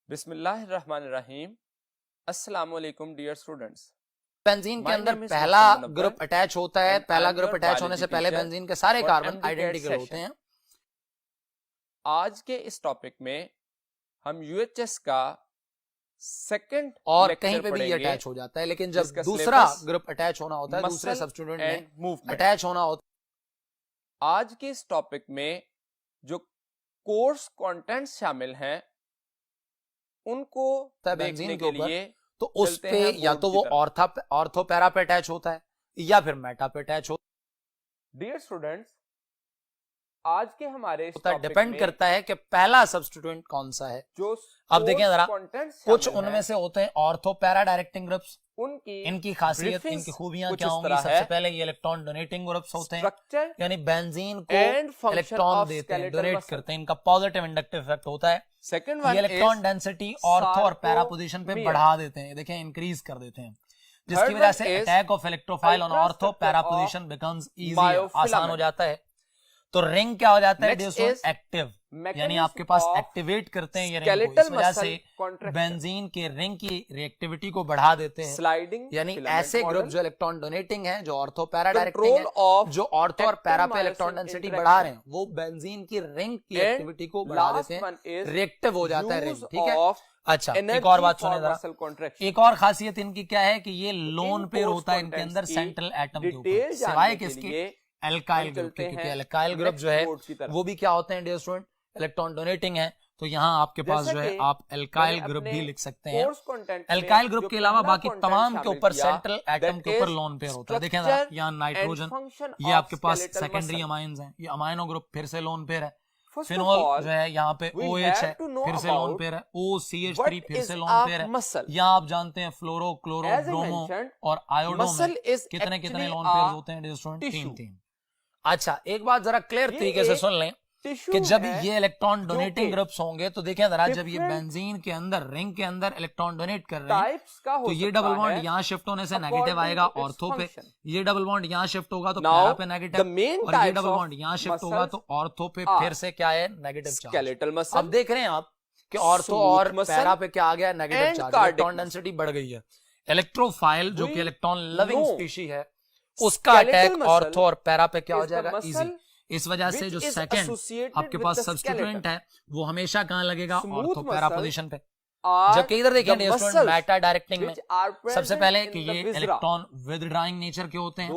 बिस्मिल्लाहिर्रहमानिर्रहीम। अस्सलामुअलैकुम dear students. Benzene के अंदर पहला ग्रुप अटैच होता है। पहला ग्रुप अटैच होने से पहले बेंजीन के सारे कार्बन आइडेंटिकल होते हैं। आज के इस टॉपिक में हम यूएचएस का सेकंड और कहीं पे भी ये अटैच हो जाता है, लेकिन जब दूसरा ग्रुप अटैच होना होता है, दूसरे सब्स्टिट्यूएंट में अटैच होना होता है। आज के इस टॉपिक में जो कोर्स कंटेंट्स शामिल हैं उनको देखने के लिए तो उस पे या तो वो ऑर्थो पैरा पे अटैच होता है या फिर मेटा पे अटैच होता है। डियर स्टूडेंट्स, आज के हमारे डिपेंड करता है कि पहला सब्स्टिट्यूएंट कौन सा है। जो अब देखें जरा, कुछ उनमें से होते हैं ऑर्थो पैरा डायरेक्टिंग ग्रुप्स। इनकी खासियत, इनकी खूबियां क्या होंगी? सबसे पहले ये इलेक्ट्रॉन डोनेटिंग ग्रुप्स होते हैं, यानी बेंजीन को इलेक्ट्रॉन देते हैं, डोनेट करते हैं। इनका पॉजिटिव इंडक्टिव इफेक्ट होता है। सेकंड ये इलेक्ट्रॉन डेंसिटी ऑर्थो और पैरा पोजीशन पे बढ़ा देते हैं, देखें इंक्रीज कर देते हैं, जिसकी वजह से attack of electrophile on ortho para position becomes easy, आसान हो जाता है। तो रिंग क्या हो जाता है? एक्टिव, यानी आपके पास एक्टिवेट करते हैं ये रिंग को। इस वजह से बेंजीन के रिंग की रिएक्टिविटी को बढ़ा देते हैं। स्लाइडिंग, यानी ऐसे ग्रुप जो इलेक्ट्रॉन डोनेटिंग है, जो ऑर्थो पैरा डायरेक्टिंग है, जो ऑर्थो और पैरा पे इलेक्ट्रॉन डेंसिटी बढ़ा रहे हैं, वो बेंजीन की रिंग की एक्टिविटी को बढ़ा देते हैं, रिएक्टिव हो जाता है रिंग। ठीक है। अच्छा, एक और बात सुने जरा। एक और खासियत इनकी क्या है कि ये लोन पेयर होता है इनके अंदर सेंट्रल एटम के ऊपर, सिवाय किसके? एल्काइल ग्रुप के, क्योंकि एल्काइल ग्रुप जो है वो भी क्या होते हैं डियर स्टूडेंट? इलेक्ट्रॉन डोनेटिंग है। तो यहाँ आपके पास जो है आप एल्काइल ग्रुप भी लिख सकते हैं। एल्काइल ग्रुप के अलावा बाकी तमाम के ऊपर सेंट्रल एटम के ऊपर लोन पेयर होता है। देखें यहाँ नाइट्रोजन, ये आपके पास सेकेंडरी अमाइंस हैं, ये अमाइनो ग्रुप फिर से लोन पेयर है। फिनोल जो है यहाँ पे OH है, फिर से लोन पेयर है। OCH3 फिर से लोन पेयर है। यहाँ आप जानते हैं फ्लोरो, क्लोरो, ब्रोमो और आयोडो में कितने कितने लोन पेयर होते हैं डियर स्टूडेंट? 3-3। अच्छा, एक बात जरा क्लियर तरीके से सुन लें कि जब ये इलेक्ट्रॉन डोनेटिंग ग्रुप्स होंगे तो देखें जरा, जब ये बेंजीन के अंदर, रिंग के अंदर इलेक्ट्रॉन डोनेट कर रहे हैं तो ये डबल बॉन्ड यहाँ शिफ्ट होने से नेगेटिव आएगा ऑर्थो पे, ये डबल बॉन्ड यहाँ शिफ्ट होगा तो पैरा पे नेगेटिव, और ये डबल बॉन्ड यहाँ शिफ्ट होगा तो ऑर्थो पे फिर से क्या है? Negative charge. अब देख रहे हैं आप कि ऑर्थो और पैरा पे क्या आ गया? Negative charge. इलेक्ट्रॉन डेंसिटी बढ़ गई है। इलेक्ट्रोफाइल जो कि इलेक्ट्रॉन लविंग स्पीशी है, उसका अटैक ऑर्थो और पैरा पे क्या हो जाएगा? इजी। इस वजह से जो सेकंड आपके पास सब्स्टिट्यूएंट है वो हमेशा कहां लगेगा? ऑर्थो पैरा पोजीशन पे। जबकि इधर देखिए मेटा डायरेक्टिंग में सबसे पहले कि ये इलेक्ट्रॉन विथड्राइंग नेचर के होते हैं,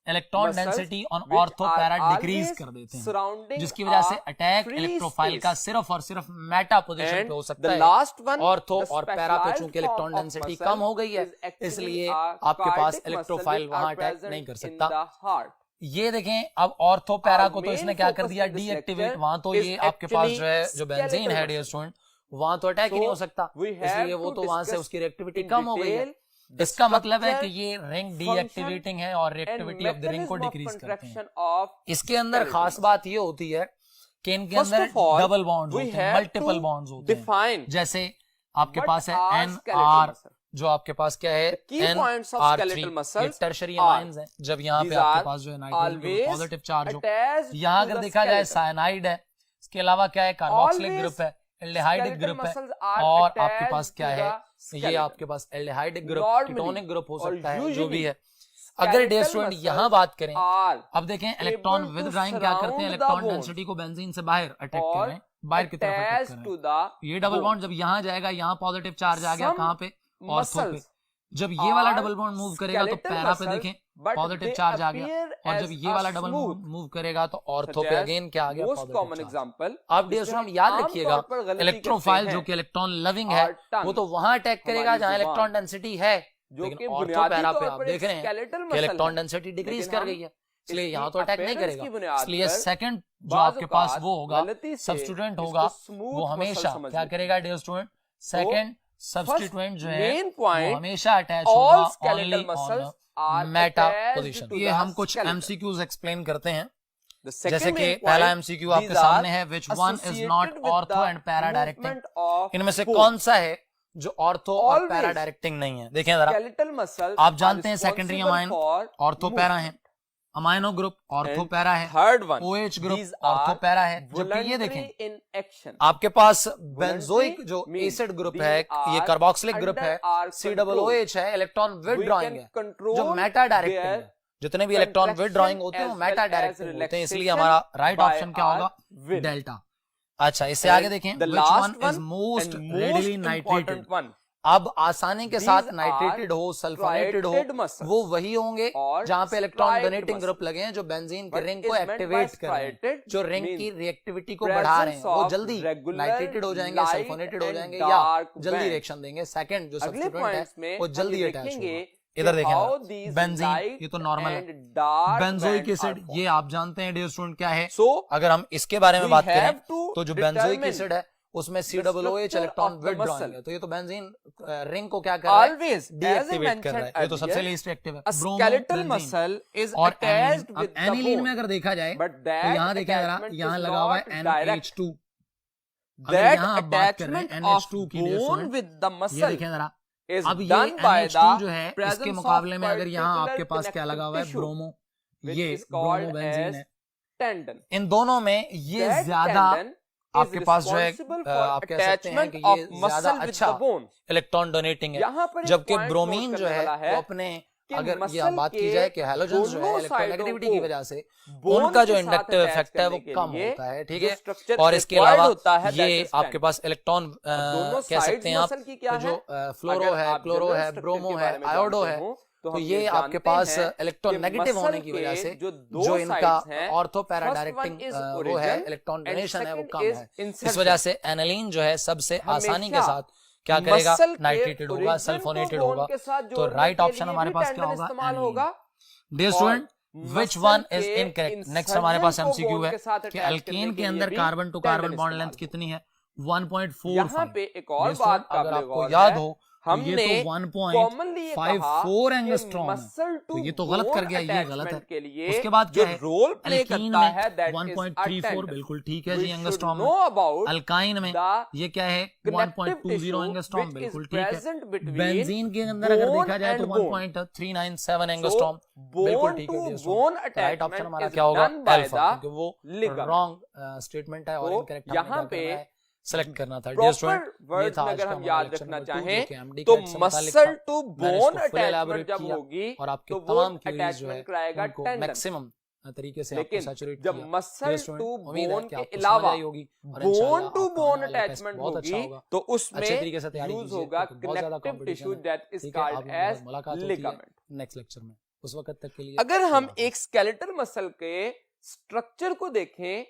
electron density on ortho para decrease कर देते हैं, जिसकी वजह से अटैक इलेक्ट्रोफाइल का सिर्फ और सिर्फ मेटा पोजीशन पे हो सकता है। ऑर्थो और पैरा पे चूंकि इलेक्ट्रॉन डेंसिटी कम हो गई है, इसलिए आपके पास इलेक्ट्रोफाइल वहां अटैक नहीं कर सकता। ये देखें, अब ऑर्थो पैरा को तो इसने क्या कर दिया? डीएक्टिवेट। वहां तो ये आपके पास जो है, जो बेंजीन है डियर स्टूडेंट, वहां तो अटैक ही नहीं हो सकता, इसलिए वो तो वहां से उसकी रिएक्टिविटी कम हो गई है। इसका मतलब है कि ये रिंग डीएक्टिवेटिंग है और रिएक्टिविटी ऑफ द रिंग को डिक्रीज करते हैं। इसके अंदर खास बात ये होती है कि इनके अंदर डबल बॉन्ड्स होते हैं, मल्टीपल बॉन्ड्स होते हैं। जैसे आपके पास है NR, जो आपके पास क्या है? NR3, टर्शरी अमाइंस हैं। जब यहाँ पे आपके पास जो है नाइट्रोजन पॉजिटिव चार्ज हो, यहाँ अगर देखा जाए साइनाइड है, इसके अलावा क्या है? कार्बोक्सिलिक ग्रुप है, एल्डिहाइडिक ग्रुप है, और आपके पास क्या है? ये आपके पास एल्डिहाइडिक ग्रुप, कीटोनिक ग्रुप हो सकता है, जो भी है। अगर डियर स्टूडेंट यहाँ बात करें, अब देखें इलेक्ट्रॉन विथड्राइंग क्या करते हैं? इलेक्ट्रॉन डेंसिटी को बेंजीन से बाहर अटैक कर रहे हैं, बाहर की तरफ अटैक कर रहे हैं। ये डबल बॉन्ड जब यहाँ जाएगा, यहाँ पॉजिटिव चार्ज आ गया कहाँ पे? ऑर्थो पे। जब ये वाला डबल बॉन्ड मूव करेगा तो पैरा पे देखें पॉजिटिव चार्ज आ गया, और जब ये वाला डबल मूव करेगा तो ऑर्थो पे अगेन क्या आ गया? Positive charge. अब डियर स्टूडेंट याद रखिएगा, इलेक्ट्रोफाइल जो कि इलेक्ट्रॉन लविंग है वो तो वहां अटैक करेगा जहां इलेक्ट्रॉन डेंसिटी है, लेकिन ऑर्थो पैरा पे आप देख रहे हैं कि इलेक्ट्रॉन डेंसिटी डिक्रीज कर गई है, इसलिए यहाँ तो अटैक नहीं करेगा। इसलिए सेकंड जो आपके पास वो होगा, सब्स्टिट्यूएंट होगा, वो हमेशा क्या करेगा डियर स्टूडेंट? सेकंड सब्स्टिट्यूएंट जो है वो हमेशा अटैच होगा ओनली ऑन मेटा पोजीशन। ये हम कुछ एमसीक्यूज एक्सप्लेन करते हैं, जैसे कि पहला एमसीक्यू आपके सामने है, which one is not ortho and para directing. इनमें से कौन सा है जो ऑर्थो और पैरा डायरेक्टिंग नहीं है? देखें जरा, आप जानते हैं सेकेंडरी अमाइन ऑर्थो पैरा है, अमाइनो ग्रुप ऑर्थो पैरा है, third one OH group ortho para है। जबकि ये देखें इन एक्शन आपके पास बेंजोइक जो एसिड ग्रुप है, ये कार्बोक्सिलिक ग्रुप है, COOH है, इलेक्ट्रॉन विथड्रॉइंग है, जो मेटा डायरेक्टिंग है। जितने भी इलेक्ट्रॉन विथड्रॉइंग होते हैं वो मेटा डायरेक्टिंग होते हैं, इसलिए हमारा राइट ऑप्शन क्या होगा, डेल्टा। अच्छा, इससे आगे देखें, which one is most readily नाइट्रेटेड। अब आसानी के साथ नाइट्रेटेड हो, सल्फोनेटेड हो, वो वही होंगे जहां पे इलेक्ट्रॉन डोनेटिंग ग्रुप लगे हैं, जो बेंजीन की रिंग को एक्टिवेट कर रहे हैं, जो रिंग की रिएक्टिविटी को बढ़ा रहे हैं। वो जल्दी नाइट्रेटेड हो जाएंगे, सल्फोनेटेड हो जाएंगे या जल्दी रिएक्शन देंगे। सेकंड जो सब्स्टिट्यूएंट है वो जल्दी अटैच होगा। इधर देखें, बेंजीन ये तो नॉर्मल है, बेंजोइक एसिड ये आप जानते हैं डियर स्टूडेंट क्या है। अगर हम इसके बारे में बात करें तो जो बेंजोइक एसिड है उसमें COOH इलेक्ट्रॉन विथड्रॉइंग है, तो ये तो बेंजीन रिंग को क्या कर रहा है, डीएक्टिवेट कर रहा है। ये तो सबसे लीस्ट एक्टिव है। Skeletal muscle is attached with the aniline में अगर देखा जाए तो यहाँ देखें जरा, यहाँ लगा हुआ है NH2। अगर यहाँ आप बात कर रहे हैं NH2 की, ये देखें जरा, अब ये NH2 जो है इसके मुकाबले में अगर यहाँ आपके पास क्या लगा हुआ है, ब्रोमो, ये ब्रोमो बेंजीन है। इन दोनों में ये ज्यादा आपके पास जो है आप कह सकते हैं कि ये ज्यादा अच्छा इलेक्ट्रॉन डोनेटिंग है, जबकि ब्रोमीन जो है वो अपने, अगर ये बात की जाए कि हैलोजेंस जो है इलेक्ट्रोनेगेटिविटी की वजह से उनका जो इंडक्टिव इफेक्ट है वो कम होता है, ठीक है। और इसके अलावा ये आपके पास इलेक्ट्रॉन कह सकते हैं आप, तो जो फ्लोरो है, क्लोरो है, ब्रोमो है, आयोडो है, तो ये आपके पास इलेक्ट्रॉन नेगेटिव होने की वजह से जो इनका ऑर्थो पैरा डायरेक्टिंग वो है, इलेक्ट्रॉन डोनेशन है वो कम है। इस वजह से एनालिन जो है सबसे आसानी के साथ क्या करेगा, नाइट्रेटेड होगा, सल्फोनेटेड होगा। तो राइट ऑप्शन हमारे पास क्या होगा, dear student, which one is incorrect. Next हमारे पास MCQ है कि अल्केन के अंदर carbon to carbon bond length कितनी है, 1.45। यहाँ पे एक और बात अगर आपको याद हो हमने ये तो 1.54 एंगस्ट्रॉम है, तो ये तो गलत कर गया, ये गलत है। उसके बाद क्या है, रोल प्ले करता है 1.34 बिल्कुल ठीक है जी एंगस्ट्रॉम। अल्काइन में ये क्या है, 1.20 एंगस्ट्रॉम बिल्कुल ठीक है। बेंजीन के अंदर अगर देखा जाए तो 1.397 एंगस्ट्रॉम बिल्कुल ठीक है। राइट ऑप्शन हमारा क्या होगा, अल्फा, क्योंकि वो रॉन्ग स्टेटमेंट है और इनकरेक्ट यहाँ पे सेलेक्ट करना था। डियर स्टूडेंट, ये था अगर हम याद रखना चाहें तो मसल टू बोन अटैचमेंट जब होगी और आपके तो तमाम अटैचमेंट कराएगा टेंडन मैक्सिमम तरीके से आपको सैचुरेट जब मसल टू बोन के अलावा बोन टू बोन अटैचमेंट होगी तो उसमें यूज होगा connective tissue that is called as ligament. Next lecture में, उस वक्त तक के लिए अगर हम एक स्केलेटल मसल के स्ट्रक्चर को देखें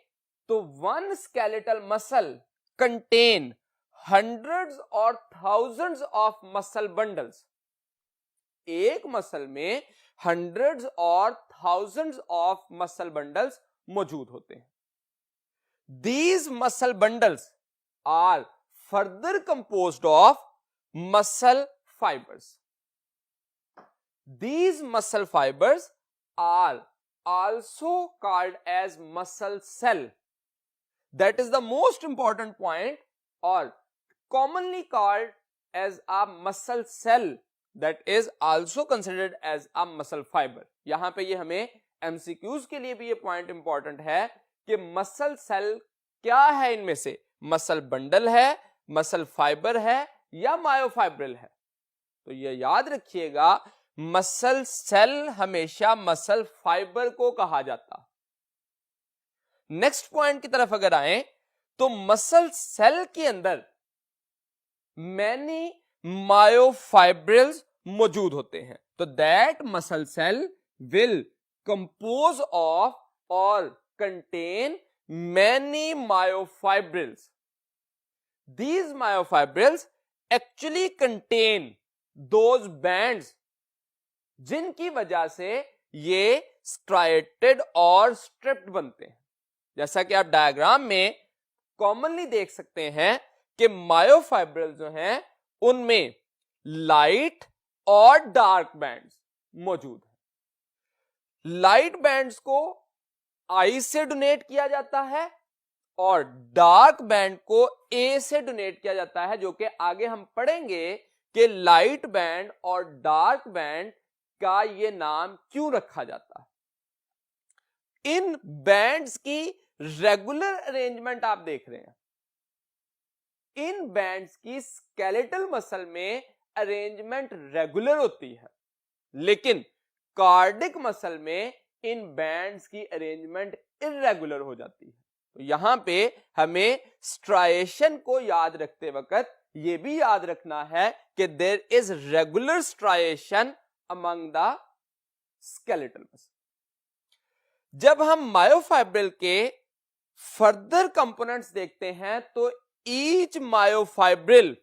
तो one skeletal muscle contain hundreds or thousands of muscle bundles। एक मसल में hundreds और thousands of muscle bundles मौजूद होते हैं। These muscle bundles are further composed of muscle fibers। These muscle fibers are also called as muscle cell। That is the most important point, or commonly called as a muscle cell that is also considered as a muscle fiber। यहां पे ये हमें MCQs के लिए भी ये point important है कि मसल सेल क्या है, इनमें से मसल बंडल है, मसल फाइबर है या मायोफाइब्रिल है। तो ये याद रखिएगा, मसल सेल हमेशा मसल फाइबर को कहा जाता। नेक्स्ट पॉइंट की तरफ अगर आए तो मसल सेल के अंदर मैनी मायोफाइब्रिल्स मौजूद होते हैं। तो that muscle cell will compose of और contain many myofibrils. These myofibrils actually contain those bands जिनकी वजह से ये स्ट्राइटेड और स्ट्रिप्ड बनते हैं। जैसा कि आप डायग्राम में कॉमनली देख सकते हैं कि मायोफाइब्रिल जो हैं उनमें लाइट और डार्क बैंड्स मौजूद हैं। लाइट बैंड्स को आई से डोनेट किया जाता है और डार्क बैंड को ए से डोनेट किया जाता है, जो कि आगे हम पढ़ेंगे कि लाइट बैंड और डार्क बैंड का ये नाम क्यों रखा जाता है। इन बैंड्स की रेगुलर अरेंजमेंट आप देख रहे हैं, इन बैंड्स की स्केलेटल मसल में अरेंजमेंट रेगुलर होती है, लेकिन कार्डिक मसल में इन बैंड्स की अरेंजमेंट इर्रेगुलर हो जाती है। तो यहां पे हमें स्ट्राइएशन को याद रखते वक्त यह भी याद रखना है कि there is regular striation among the skeletal muscle. जब हम मायोफाइब्रिल के फर्दर कंपोनेंट्स देखते हैं तो each myofibril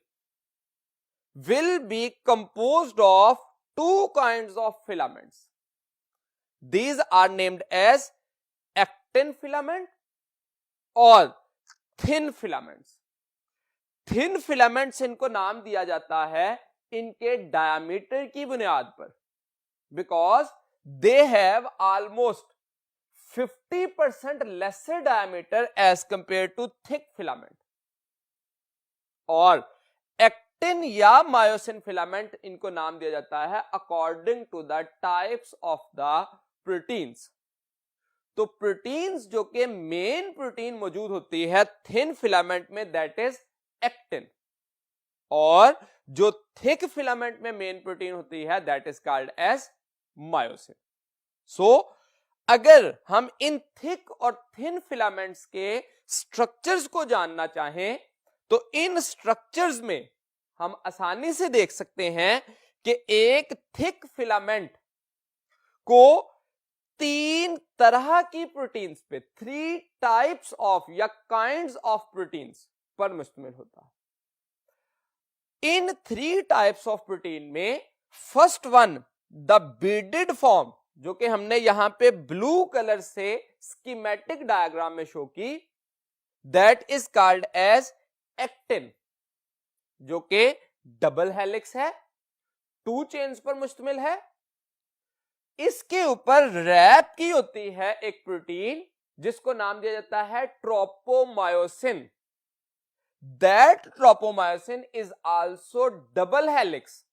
will be composed of two kinds of filaments. These are named as actin filament or thin filaments. Thin filaments इनको नाम दिया जाता है इनके डायमीटर की बुनियाद पर, because they have almost 50% lesser diameter as compared to thick filament. और एक्टिन या मायोसिन फिलामेंट इनको नाम दिया जाता है according to the types of the proteins. तो प्रोटीन्स जो कि मेन प्रोटीन मौजूद होती है थिन फिलामेंट में, दैट इज एक्टिन, और जो थिक फिलामेंट में मेन प्रोटीन होती है that is called as myosin. So अगर हम इन थिक और थिन फिलामेंट्स के स्ट्रक्चर्स को जानना चाहें तो इन स्ट्रक्चर्स में हम आसानी से देख सकते हैं कि एक थिक फिलामेंट को तीन तरह की प्रोटीन्स पे, 3 टाइप्स ऑफ या काइंड्स ऑफ प्रोटीन्स पर मुश्तमिल होता है। इन 3 टाइप्स ऑफ प्रोटीन में first one the beaded form, जो कि हमने यहां पे ब्लू कलर से स्कीमेटिक डायग्राम में शो की, that is called as actin, जो कि डबल हेलिक्स है, 2 चेन्स पर मुश्तमिल है। इसके ऊपर रैप की होती है एक प्रोटीन जिसको नाम दिया जाता है tropomyosin. That tropomyosin is also double helix.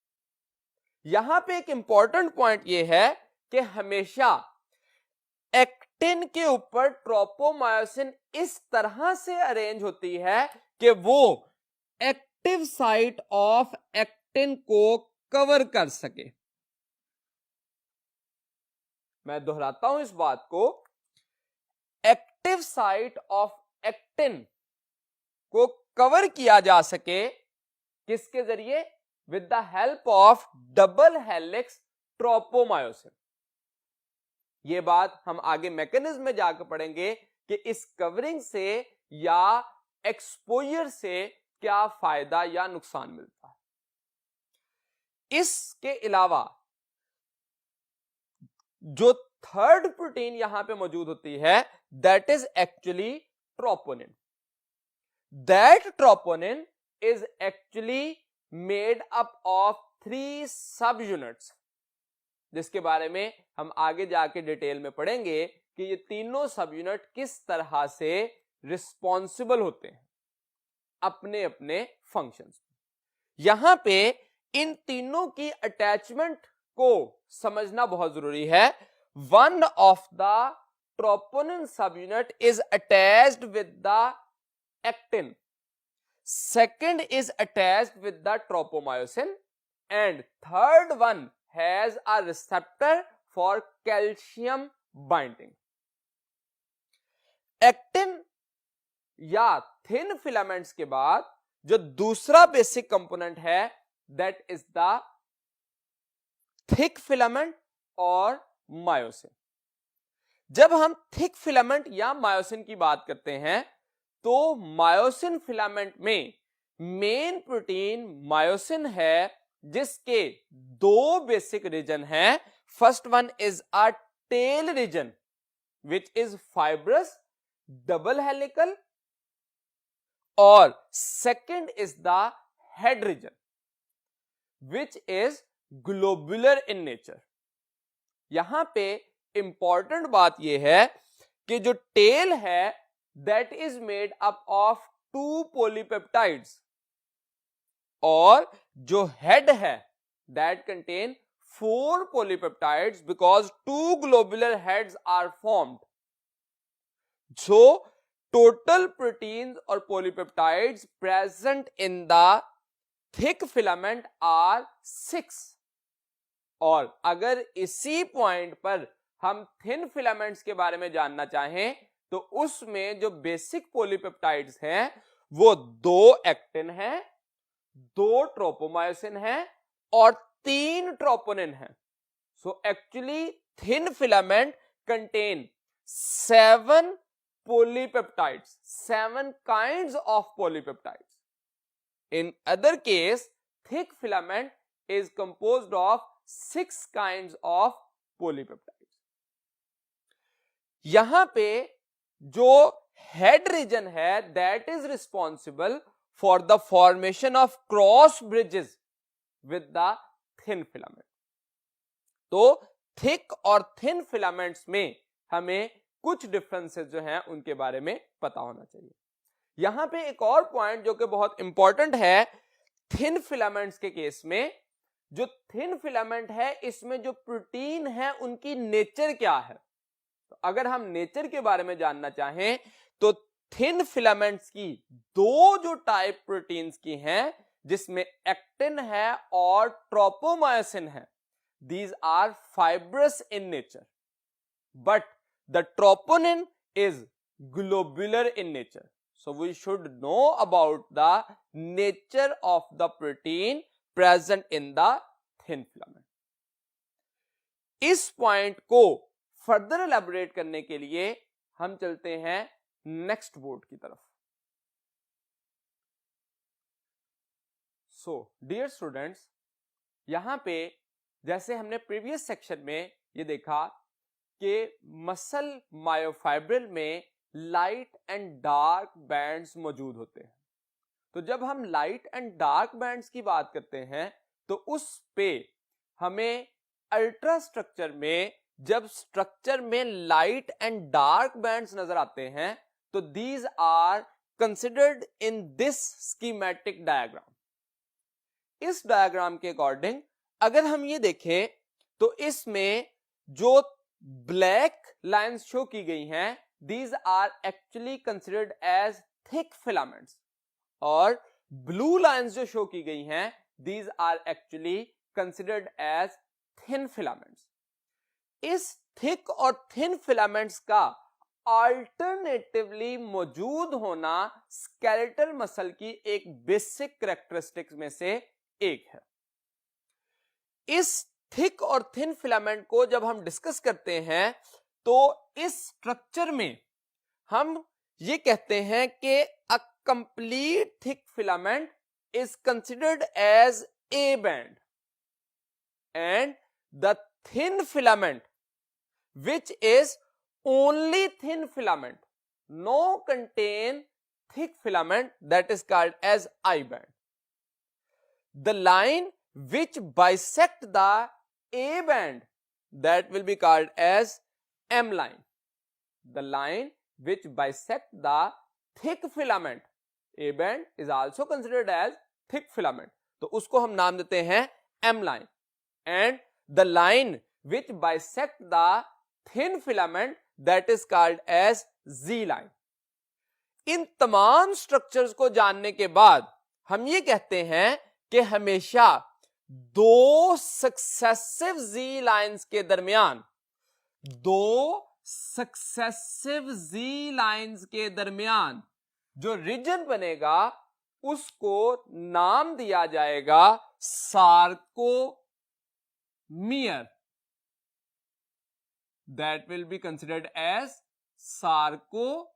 यहां पे एक इंपॉर्टेंट पॉइंट यह है कि हमेशा एक्टिन के ऊपर ट्रोपोमायोसिन इस तरह से अरेंज होती है कि वो एक्टिव साइट ऑफ एक्टिन को कवर कर सके। मैं दोहराता हूं इस बात को, एक्टिव साइट ऑफ एक्टिन को कवर किया जा सके किसके जरिए? With the help of double helix tropomyosin. यह बात हम आगे मैकेनिज्म में जाकर पढ़ेंगे कि इस कवरिंग से या एक्सपोजर से क्या फायदा या नुकसान मिलता है। इसके अलावा जो थर्ड प्रोटीन यहां पे मौजूद होती है that is actually troponin. That troponin is actually made up of 3 सब यूनिट्स, जिसके बारे में हम आगे जाके डिटेल में पढ़ेंगे कि ये तीनों सब यूनिट किस तरह से रिस्पॉन्सिबल होते हैं अपने अपने फंक्शंस। यहां पे इन तीनों की अटैचमेंट को समझना बहुत जरूरी है। वन ऑफ द ट्रोपोनिन सब unit is attached with the actin, second is attached with the tropomyosin, and third one has a receptor for calcium binding. Actin या थिन फिलामेंट्स के बाद जो दूसरा बेसिक कंपोनेंट है that is the thick filament और myosin. जब हम thick filament या मायोसिन की बात करते हैं तो मायोसिन फिलामेंट में मेन प्रोटीन मायोसिन है जिसके 2 बेसिक रीजन हैं। First one is a tail region which is fibrous double helical, और second is the head region which is globular in nature. यहां पे इंपॉर्टेंट बात यह है कि जो टेल है that is made up of 2 polypeptides, और जो हेड है that contain 4 polypeptides because 2 globular heads are formed so total proteins और polypeptides present in the thick filament are 6। और अगर इसी पॉइंट पर हम थिन फिलामेंट्स के बारे में जानना चाहें तो उसमें जो बेसिक पॉलीपेप्टाइड्स हैं वो 2 एक्टिन है, 2 ट्रोपोमायोसिन है और 3 ट्रोपोनिन है। So actually thin filament contain 7 polypeptides, 7 kinds of polypeptides. In other case, thick filament is composed of 6 kinds of polypeptides. यहां पे जो हेड रीजन है that is responsible for the formation of cross bridges with the thin filament. तो thick और thin filaments में हमें कुछ differences जो हैं उनके बारे में पता होना चाहिए। यहां पे एक और पॉइंट जो कि बहुत इंपॉर्टेंट है, थिन फिलामेंट्स के केस में जो थिन फिलामेंट है इसमें जो प्रोटीन है उनकी नेचर क्या है। तो अगर हम नेचर के बारे में जानना चाहें तो थिन फिलामेंट्स की 2 जो टाइप प्रोटीन्स की हैं जिसमें एक्टिन है और ट्रोपोमायोसिन है, these are fibrous in nature, but the troponin is globular in nature. So we should know about the nature of the protein present in the thin filament. इस point को further elaborate करने के लिए हम चलते हैं next board की तरफ। सो डियर स्टूडेंट्स, यहां पे जैसे हमने प्रीवियस सेक्शन में ये देखा कि मसल मायोफाइब्रिल में लाइट एंड डार्क बैंड्स मौजूद होते हैं। तो जब हम लाइट एंड डार्क बैंड्स की बात करते हैं तो उस पे हमें अल्ट्रा स्ट्रक्चर में जब स्ट्रक्चर में लाइट एंड डार्क बैंड्स नजर आते हैं तो these are considered in this schematic diagram. इस डायग्राम के अकॉर्डिंग अगर हम ये देखें तो इसमें जो ब्लैक लाइंस शो की गई हैं these are actually considered as thick filaments और ब्लू लाइंस जो शो की गई हैं these are actually considered as thin filaments। इस थिक और थिन फिलामेंट्स का अल्टरनेटिवली मौजूद होना स्केलेटल मसल की एक बेसिक कैरेक्टरिस्टिक्स में से एक है। इस थिक और थिन फिलामेंट को जब हम डिस्कस करते हैं तो इस स्ट्रक्चर में हम ये कहते हैं कि a complete thick filament is considered as A band and the thin filament which is only thin filament no contain thick filament that is called as I band. The line which bisect the A band that will be called as M line. The line which bisect the thick filament A band is also considered as thick filament, तो उसको हम नाम देते हैं M line, and the line which bisect the thin filament that is called as Z line. इन तमाम structures को जानने के बाद हम ये कहते हैं कि हमेशा 2 सक्सेसिव Z लाइंस के दरमियान 2 सक्सेसिव Z लाइंस के दरमियान जो रीजन बनेगा उसको नाम दिया जाएगा sarcomere. That will be considered as sarcomere।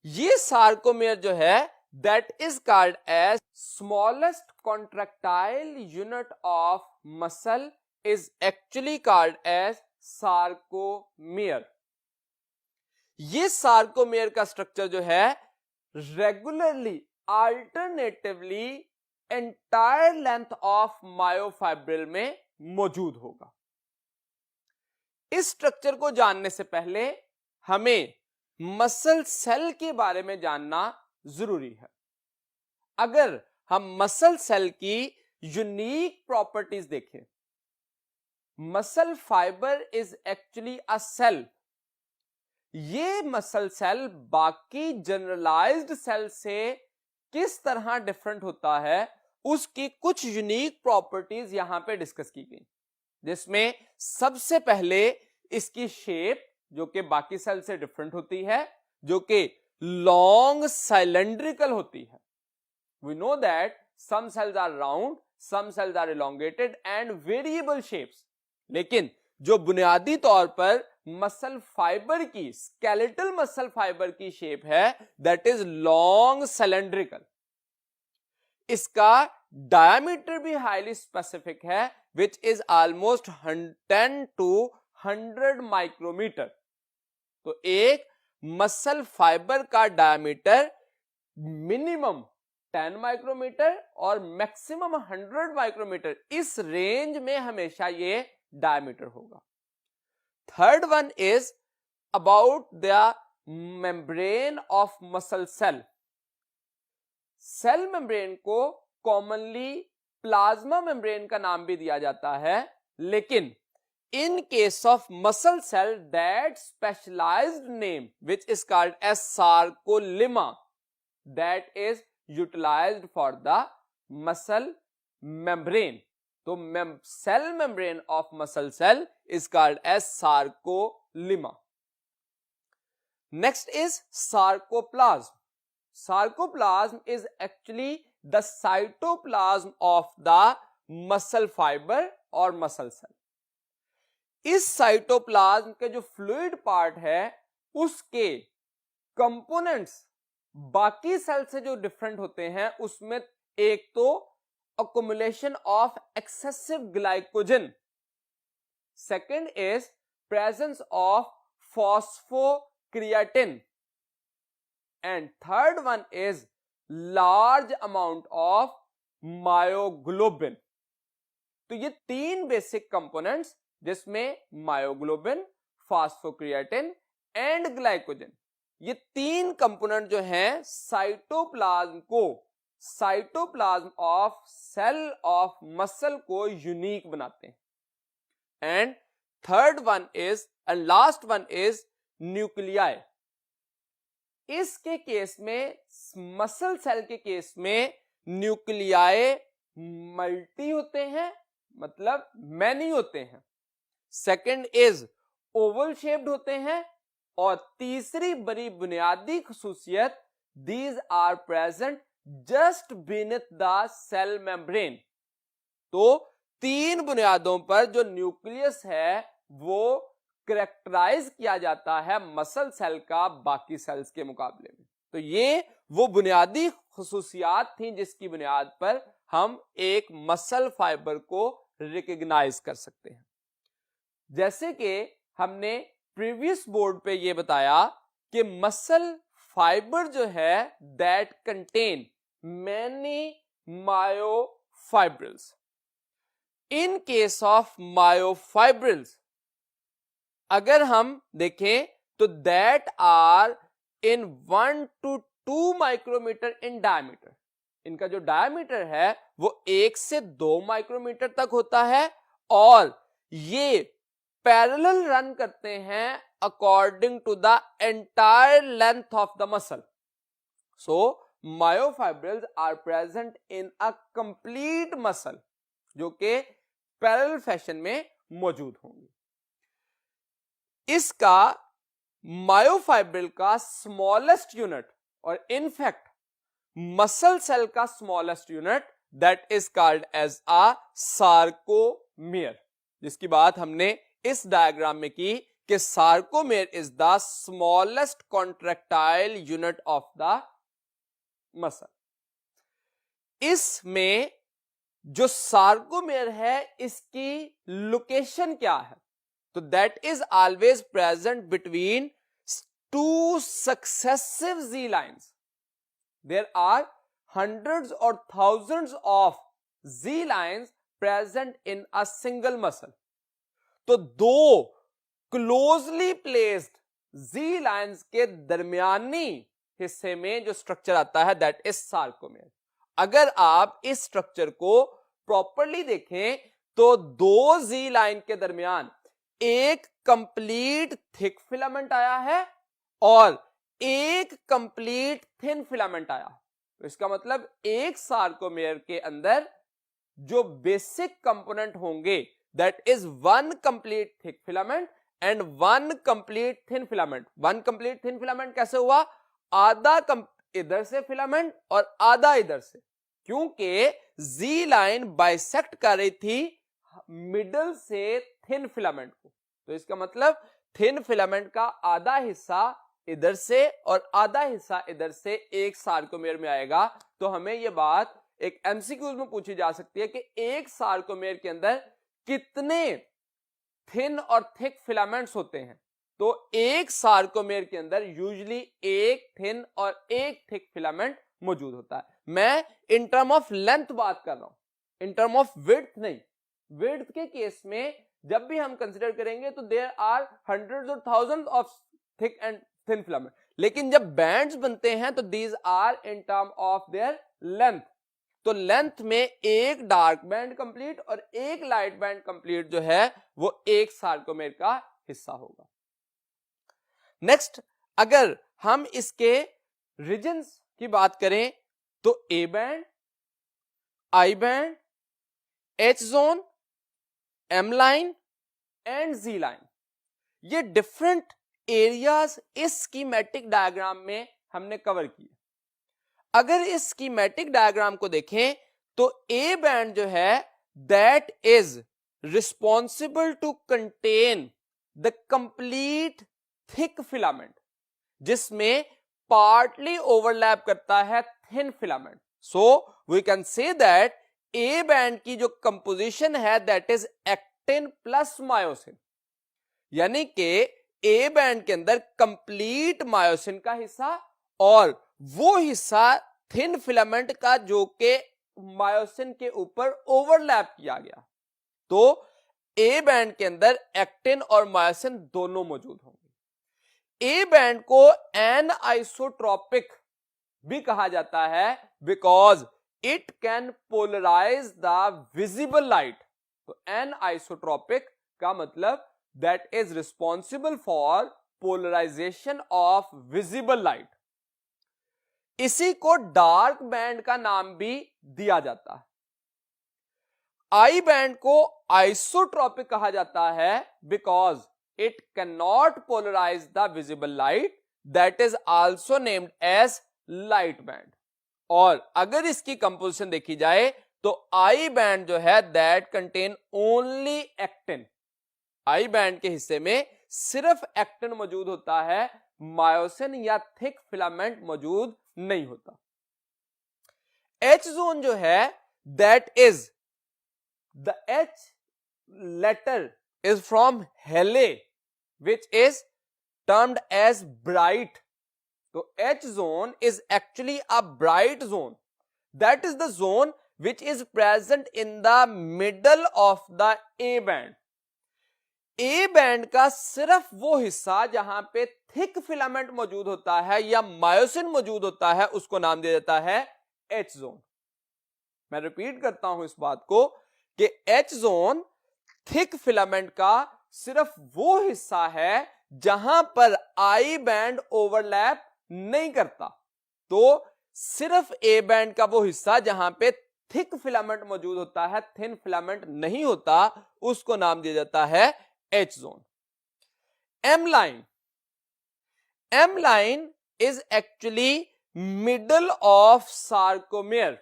ये sarcomere जो है that is called as smallest contractile unit of muscle is actually called as sarcomere। ये sarcomere का स्ट्रक्चर जो है regularly alternatively entire length of myofibril में मौजूद होगा। इस स्ट्रक्चर को जानने से पहले हमें मसल सेल के बारे में जानना जरूरी है। अगर हम मसल सेल की यूनिक प्रॉपर्टीज देखें, muscle fibre is actually a cell. ये मसल सेल बाकी जनरलाइज्ड सेल से किस तरह डिफरेंट होता है, उसकी कुछ यूनिक प्रॉपर्टीज यहां पे डिस्कस की गई, जिसमें सबसे पहले इसकी शेप जो कि बाकी सेल से डिफरेंट होती है, जो कि लॉन्ग साइलेंड्रिकल होती है। We know that some cells are round, some cells are elongated and variable shapes, लेकिन जो बुनियादी तौर पर मसल फाइबर की, स्केलेटल मसल फाइबर की शेप है, दैट इज लॉन्ग सिलेंड्रिकल। इसका डायमीटर भी हाईली स्पेसिफिक है, which is almost 10 to 100 micrometre. तो एक मसल फाइबर का डायमीटर मिनिमम 10 माइक्रोमीटर और मैक्सिमम 100 माइक्रोमीटर, इस रेंज में हमेशा ये डायमीटर होगा। Third one is about the membrane of muscle cell. Cell membrane को कॉमनली प्लाज्मा मेम्ब्रेन का नाम भी दिया जाता है, लेकिन in case of muscle cell, that specialized name which is called as sarcolemma, that is utilized for the muscle membrane. तो cell membrane of muscle cell is called as sarcolemma. Next is sarcoplasm. Sarcoplasm is actually the cytoplasm of the muscle fiber or muscle cell. इस cytoplasm के जो fluid part है, उसके components बाकी cell से जो different होते हैं, उसमें एक तो accumulation of excessive glycogen, second is presence of phosphocreatine, and third one is large amount of myoglobin. तो ये तीन बेसिक कंपोनेंट्स, जिसमें मायोग्लोबिन, फास्फोक्रिएटिन एंड ग्लाइकोजन, ये तीन कंपोनेंट जो हैं साइटोप्लाज्म को, cytoplasm of cell of muscle को यूनिक बनाते हैं। And third one is, and last one is nuclei. इसके केस में, मसल सेल के केस में न्यूक्लियाई मल्टी होते हैं, मतलब मैनी होते हैं। सेकंड इज ओवल शेप्ड होते हैं, और तीसरी बड़ी बुनियादी खुसूसियत, these are present just beneath the cell membrane. तो तीन बुनियादों पर जो न्यूक्लियस है वो कैरेक्टराइज किया जाता है मसल सेल का बाकी सेल्स के मुकाबले में। तो ये वो बुनियादी खुसूसियात थी जिसकी बुनियाद पर हम एक मसल फाइबर को रिकॉग्नाइज कर सकते हैं। जैसे कि हमने प्रीवियस बोर्ड पे ये बताया कि मसल फाइबर जो है that contain many myofibrils. In case of myofibrils अगर हम देखें तो that are in 1 to 2 micrometre in diameter. इनका जो डायमीटर है वो 1 से 2 माइक्रोमीटर तक होता है, और ये पैरेलल रन करते हैं according to the entire length of the muscle. So myofibrils are present in a complete muscle, जो कि पैरेलल फैशन में मौजूद होंगे। इसका मायोफाइब्रिल का स्मॉलेस्ट यूनिट, और इनफैक्ट मसल सेल का smallest unit, that is called as a sarcomere, जिसकी बात हमने इस डायग्राम में की कि sarcomere is the smallest contractile unit of the muscle. इसमें जो सार्कोमेयर है इसकी लोकेशन क्या है? तो that is always present between two successive Z lines. There are hundreds or thousands of Z lines present in a single muscle. तो दो closely placed Z lines के दरमियानी हिस्से में जो स्ट्रक्चर आता है दैट इज सार्कोमेयर। अगर आप इस स्ट्रक्चर को प्रॉपरली देखें तो दो जी लाइन के दरमियान एक कंप्लीट थिक फिलामेंट आया है और एक कंप्लीट थिन फिलामेंट आया। तो इसका मतलब एक सार्कोमेयर के अंदर जो बेसिक कंपोनेंट होंगे that is one complete thick filament and one complete thin filament. One complete thin filament कैसे हुआ? आधा इधर से फिलामेंट और आधा इधर से, क्योंकि जी लाइन बाइसेक्ट कर रही थी मिडल से थिन फिलामेंट को। तो इसका मतलब थिन फिलामेंट का आधा हिस्सा इधर से और आधा हिस्सा इधर से एक सार्कोमेयर में आएगा। तो हमें यह बात एक एमसीक्यूज में पूछी जा सकती है कि एक सार्कोमेयर के अंदर कितने थिन और थिक फिलामेंट्स होते हैं। तो एक सार्कोमेयर के अंदर यूजुअली एक थिन और एक थिक फिलामेंट मौजूद होता है। मैं इन टर्म ऑफ लेंथ बात कर रहा हूं, इन टर्म ऑफ विड्थ नहीं। विड्थ के केस में जब भी हम कंसीडर करेंगे तो देयर आर हंड्रेड्स और thousands of thick and thin filament, लेकिन जब बैंड्स बनते हैं तो these are in term of their length. तो लेंथ में एक डार्क बैंड कंप्लीट और एक लाइट बैंड कंप्लीट जो है वो एक सार्कोमेयर का हिस्सा होगा। नेक्स्ट, अगर हम इसके रीजन्स की बात करें तो A band, I band, H zone, M line and Z line, ये डिफरेंट एरियाज इस स्कीमेटिक डायग्राम में हमने कवर किए। अगर इस स्कीमेटिक डायग्राम को देखें तो ए बैंड जो है that is responsible to contain the complete thick filament, जिसमें पार्टली ओवरलैप करता है thin filament. So we can say that A band की जो कंपोजिशन है that is actin plus myosin, यानी कि ए बैंड के अंदर कंप्लीट मायोसिन का हिस्सा और वो हिस्सा थिन फिलामेंट का जो कि मायोसिन के ऊपर ओवरलैप किया गया। तो ए बैंड के अंदर एक्टिन और मायोसिन दोनों मौजूद होंगे। ए बैंड को एन आइसोट्रोपिक भी कहा जाता है because it can polarise the visible light. तो एन आइसोट्रोपिक का मतलब that is responsible for polarisation of visible light. इसी को डार्क बैंड का नाम भी दिया जाता है। आई बैंड को आइसोट्रोपिक कहा जाता है because it can not polarise the visible light, that is also named as light band. और अगर इसकी कंपोजिशन देखी जाए तो आई बैंड जो है that contain only actin. I band के हिस्से में सिर्फ एक्टिन मौजूद होता है, मायोसिन या थिक फिलामेंट मौजूद नहीं होता। एच जोन जो है that is the H letter is from हेले which is termed as bright. तो H zone is actually a bright zone, that is the zone which is present in the middle of the A band. A band का सिर्फ वो हिस्सा जहां पे thick filament मौजूद होता है या मायोसिन मौजूद होता है उसको नाम दिया जाता है H जोन। मैं रिपीट करता हूं इस बात को कि H जोन थिक फिलामेंट का सिर्फ वो हिस्सा है जहां पर I बैंड ओवरलैप नहीं करता। तो सिर्फ A बैंड का वो हिस्सा जहां पे थिक फिलामेंट मौजूद होता है, थिन फिलामेंट नहीं होता, उसको नाम दिया जाता है H zone. M line, M line is actually middle of sarcomere.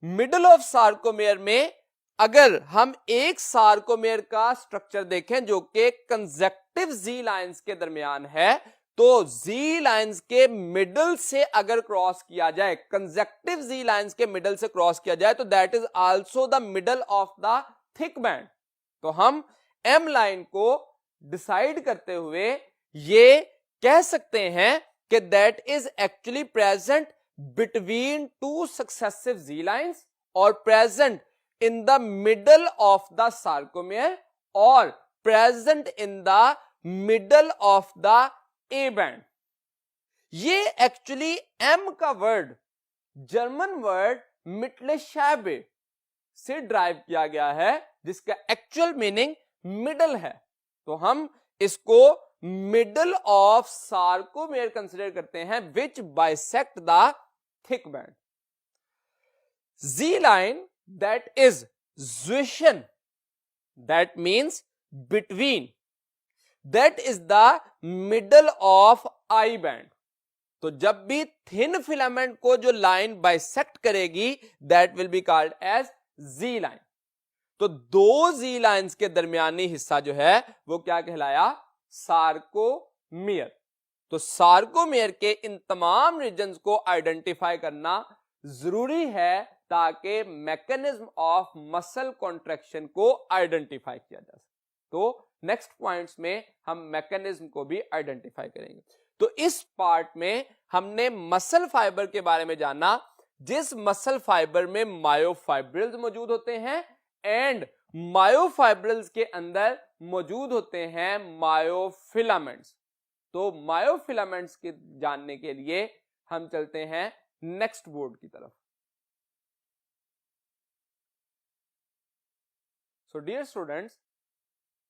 Middle of sarcomere में अगर हम एक सार्कोमेयर का स्ट्रक्चर देखें जो कि कंसेक्टिव जी लाइंस के दरमियान है, तो जी लाइंस के मिडल से अगर क्रॉस किया जाए, कंसेक्टिव जी लाइंस के मिडल से क्रॉस किया जाए तो that is also the middle of the thick band. तो हम एम लाइन को डिसाइड करते हुए ये कह सकते हैं कि that is actually present between two successive Z lines और present in the middle of the sarcomere और present in the middle of the A band. ये एक्चुअली एम का वर्ड जर्मन वर्ड मिटलेशैबे से ड्राइव किया गया है, जिसका एक्चुअल मीनिंग मिडल है। तो हम इसको मिडल ऑफ सार्कोमेयर कंसिडर करते हैं, which bisect the thick band. Z line that is Zwischen, that means between, that is the middle of I band। तो जब भी थिन फिलामेंट को जो लाइन बाइसेक्ट करेगी, that will be called as Z line. तो दो जी lines के दरमियानी हिस्सा जो है वो क्या कहलाया? सार्कोमियर। तो सार्कोमियर के इन तमाम रीजन्स को आइडेंटिफाई करना जरूरी है ताकि मैकेनिज्म ऑफ मसल कॉन्ट्रैक्शन को आइडेंटिफाई किया जा सके। तो नेक्स्ट पॉइंट्स में हम मैकेनिज्म को भी आइडेंटिफाई करेंगे। तो इस पार्ट में हमने मसल फाइबर के बारे में जाना, जिस मसल फाइबर में मायोफाइब्रिल्स मौजूद होते हैं एंड मायोफाइब्रिल्स के अंदर मौजूद होते हैं मायोफिलामेंट्स। तो मायोफिलामेंट्स के जानने के लिए हम चलते हैं नेक्स्ट बोर्ड की तरफ। So dear students,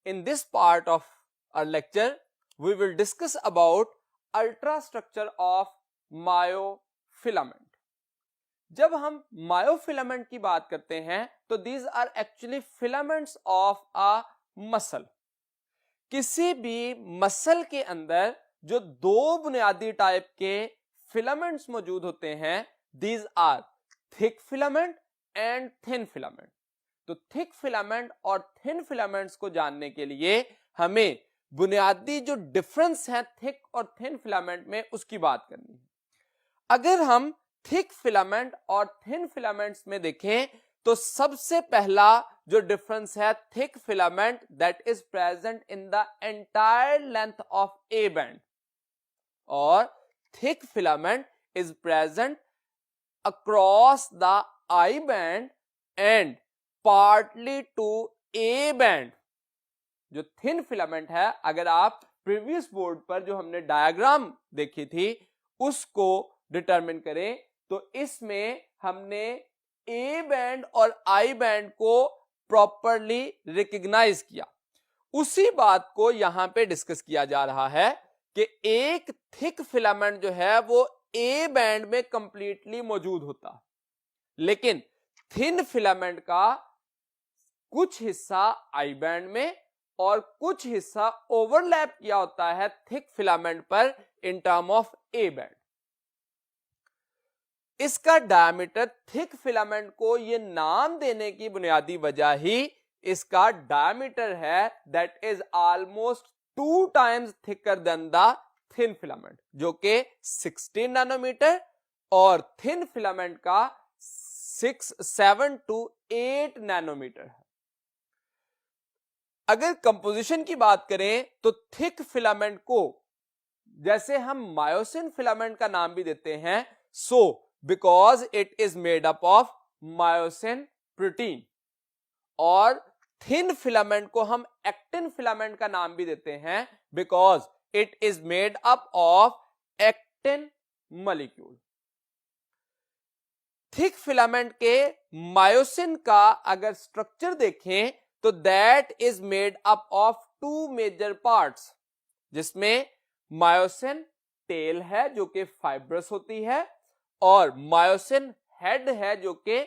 in this part of our lecture, we will discuss about ultrastructure of myofilament. जब हम myofilament की बात करते हैं तो these are actually filaments of a muscle। किसी भी मसल के अंदर जो दो बुनियादी टाइप के फिलामेंट्स मौजूद होते हैं, these are thick filament and thin filament। तो थिक फिलामेंट और थिन फिलामेंट्स को जानने के लिए हमें बुनियादी जो डिफरेंस है थिक और थिन फिलामेंट में उसकी बात करनी है। अगर हम थिक फिलामेंट और थिन फिलामेंट्स में देखें तो सबसे पहला जो डिफरेंस है, thick filament that is present in the entire length of A band, और thick filament is present across the I band and partly to A band. जो थिन फिलामेंट है, अगर आप प्रीवियस बोर्ड पर जो हमने डायग्राम देखी थी उसको डिटरमिन करें तो इसमें हमने ए बैंड और आई बैंड को प्रॉपरली रिकॉग्नाइज किया। उसी बात को यहां पे डिस्कस किया जा रहा है कि एक थिक फिलामेंट जो है वो ए बैंड में कंप्लीटली मौजूद होता, लेकिन थिन फिलामेंट का कुछ हिस्सा आई बैंड में और कुछ हिस्सा ओवरलैप किया होता है थिक फिलामेंट पर इन टर्म ऑफ ए बैंड। इसका डायमीटर, थिक फिलामेंट को ये नाम देने की बुनियादी वजह ही इसका डायमीटर है, that is almost 2 times thicker than the thin filament, जो कि 16 नैनोमीटर और थिन फिलामेंट का 7 to 8 नैनोमीटर है। अगर कंपोजिशन की बात करें तो थिक फिलामेंट को जैसे हम मायोसिन फिलामेंट का नाम भी देते हैं, so because it is made up of myosin protein, और थिन फिलामेंट को हम एक्टिन फिलामेंट का नाम भी देते हैं because it is made up of actin molecule. Thick filament के मायोसिन का अगर स्ट्रक्चर देखें तो that is made up of 2 major parts, जिसमें मायोसिन टेल है जो कि फाइब्रस होती है और मायोसिन हेड है जो कि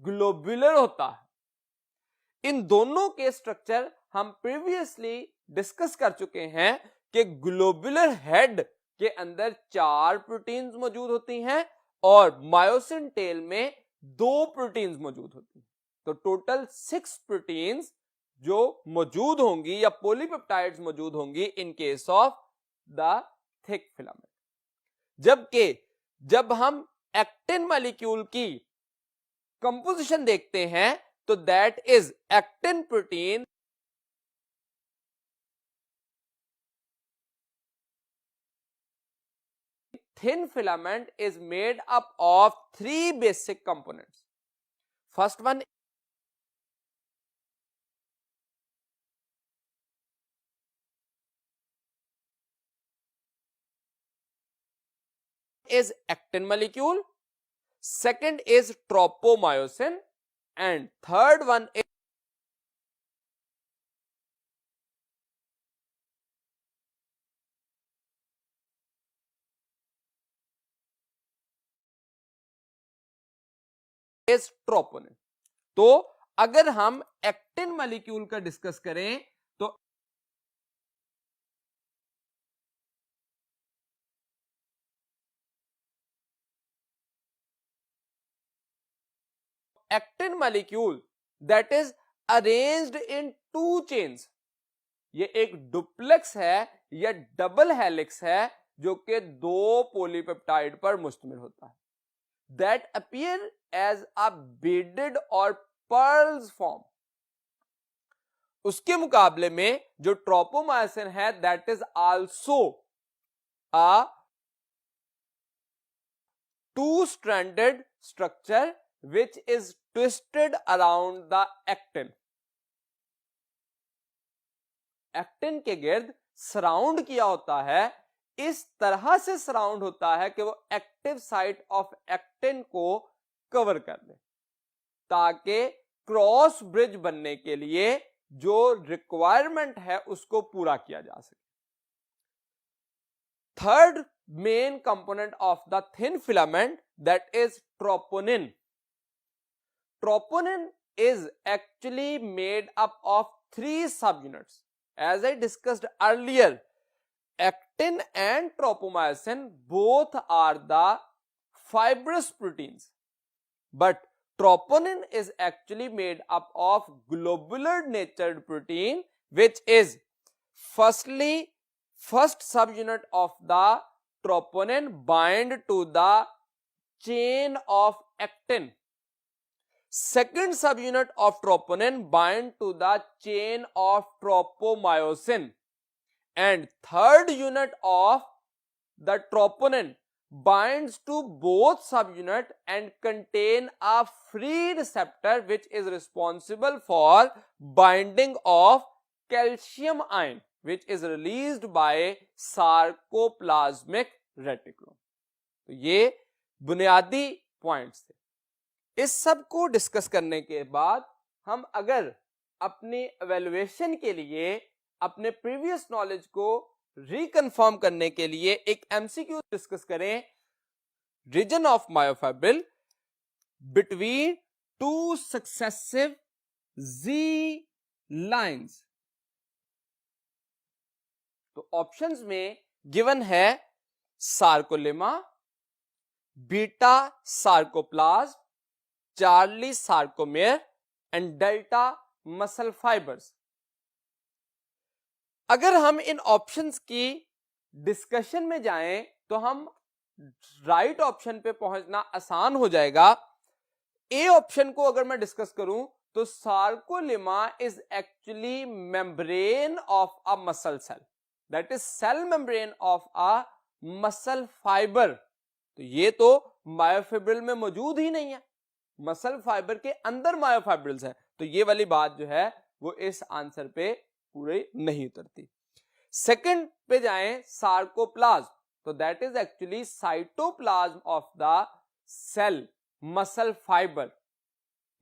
ग्लोबुलर होता है। इन दोनों के स्ट्रक्चर हम प्रीवियसली डिस्कस कर चुके हैं कि ग्लोबुलर हेड के अंदर 4 प्रोटीन्स मौजूद होती हैं और मायोसिन टेल में 2 प्रोटीन्स मौजूद होती हैं। तो टोटल 6 प्रोटीन्स जो मौजूद होंगी या पॉलीपेप्टाइड्स मौजूद होंगी इन case of the thick filament. जबकि जब हम एक्टिन मॉलिक्यूल की कंपोजिशन देखते हैं तो that is actin protein thin filament is made up of 3 basic components. First one is actin molecule, second is tropomyosin and third one is troponin. तो अगर हम एक्टिन मॉलिक्यूल का डिस्कस करें तो actin molecule that is arranged in 2 chains, ये एक duplex है या डबल हेलिक्स है जो कि 2 पॉलीपेप्टाइड पर मुश्तमिल होता है, that appear as a beaded और पर्ल्स फॉर्म। उसके मुकाबले में जो ट्रोपोमायोसिन है that is also a 2-stranded structure which is twisted around the actin. Actin के गिर्द सराउंड किया होता है, इस तरह से सराउंड होता है कि वो एक्टिव साइट ऑफ एक्टिन को कवर कर ले, ताकि क्रॉस ब्रिज बनने के लिए जो रिक्वायरमेंट है उसको पूरा किया जा सके। Third main component of the thin filament that is troponin. Troponin is actually made up of 3 subunits. As I discussed earlier, actin and tropomyosin both are the fibrous proteins, but troponin is actually made up of globular natured protein, which is first subunit of the troponin bind to the chain of actin. Second subunit of troponin bind to the chain of tropomyosin, and third unit of the troponin binds to both subunit and contain a free receptor which is responsible for binding of calcium ion which is released by sarcoplasmic reticulum. तो ये बुनियादी points थे। इस सब को discuss करने के बाद हम अगर अपनी एवेल्युएशन के लिए अपने प्रीवियस नॉलेज को रिकन्फर्म करने के लिए एक एमसीक्यू डिस्कस करें, region of myofibril between 2 successive Z lines. तो ऑप्शंस में गिवन है sarcolemma, beta sarcoplasm, Charlie sarcomere and delta muscle fibres. अगर हम इन ऑप्शंस की डिस्कशन में जाएं तो हम राइट ऑप्शन पे पहुंचना आसान हो जाएगा। ए ऑप्शन को अगर मैं डिस्कस करूं तो sarcolemma is actually membrane of a muscle cell, that is cell membrane of a muscle fibre. तो ये तो मायोफिब्रिल में मौजूद ही नहीं है, मसल फाइबर के अंदर मायोफाइब्रिल्स है, तो ये वाली बात जो है वो इस आंसर पे पूरी नहीं उतरती। सेकंड पे जाएं सार्कोप्लाज्म, तो that is actually cytoplasm of the cell muscle fiber.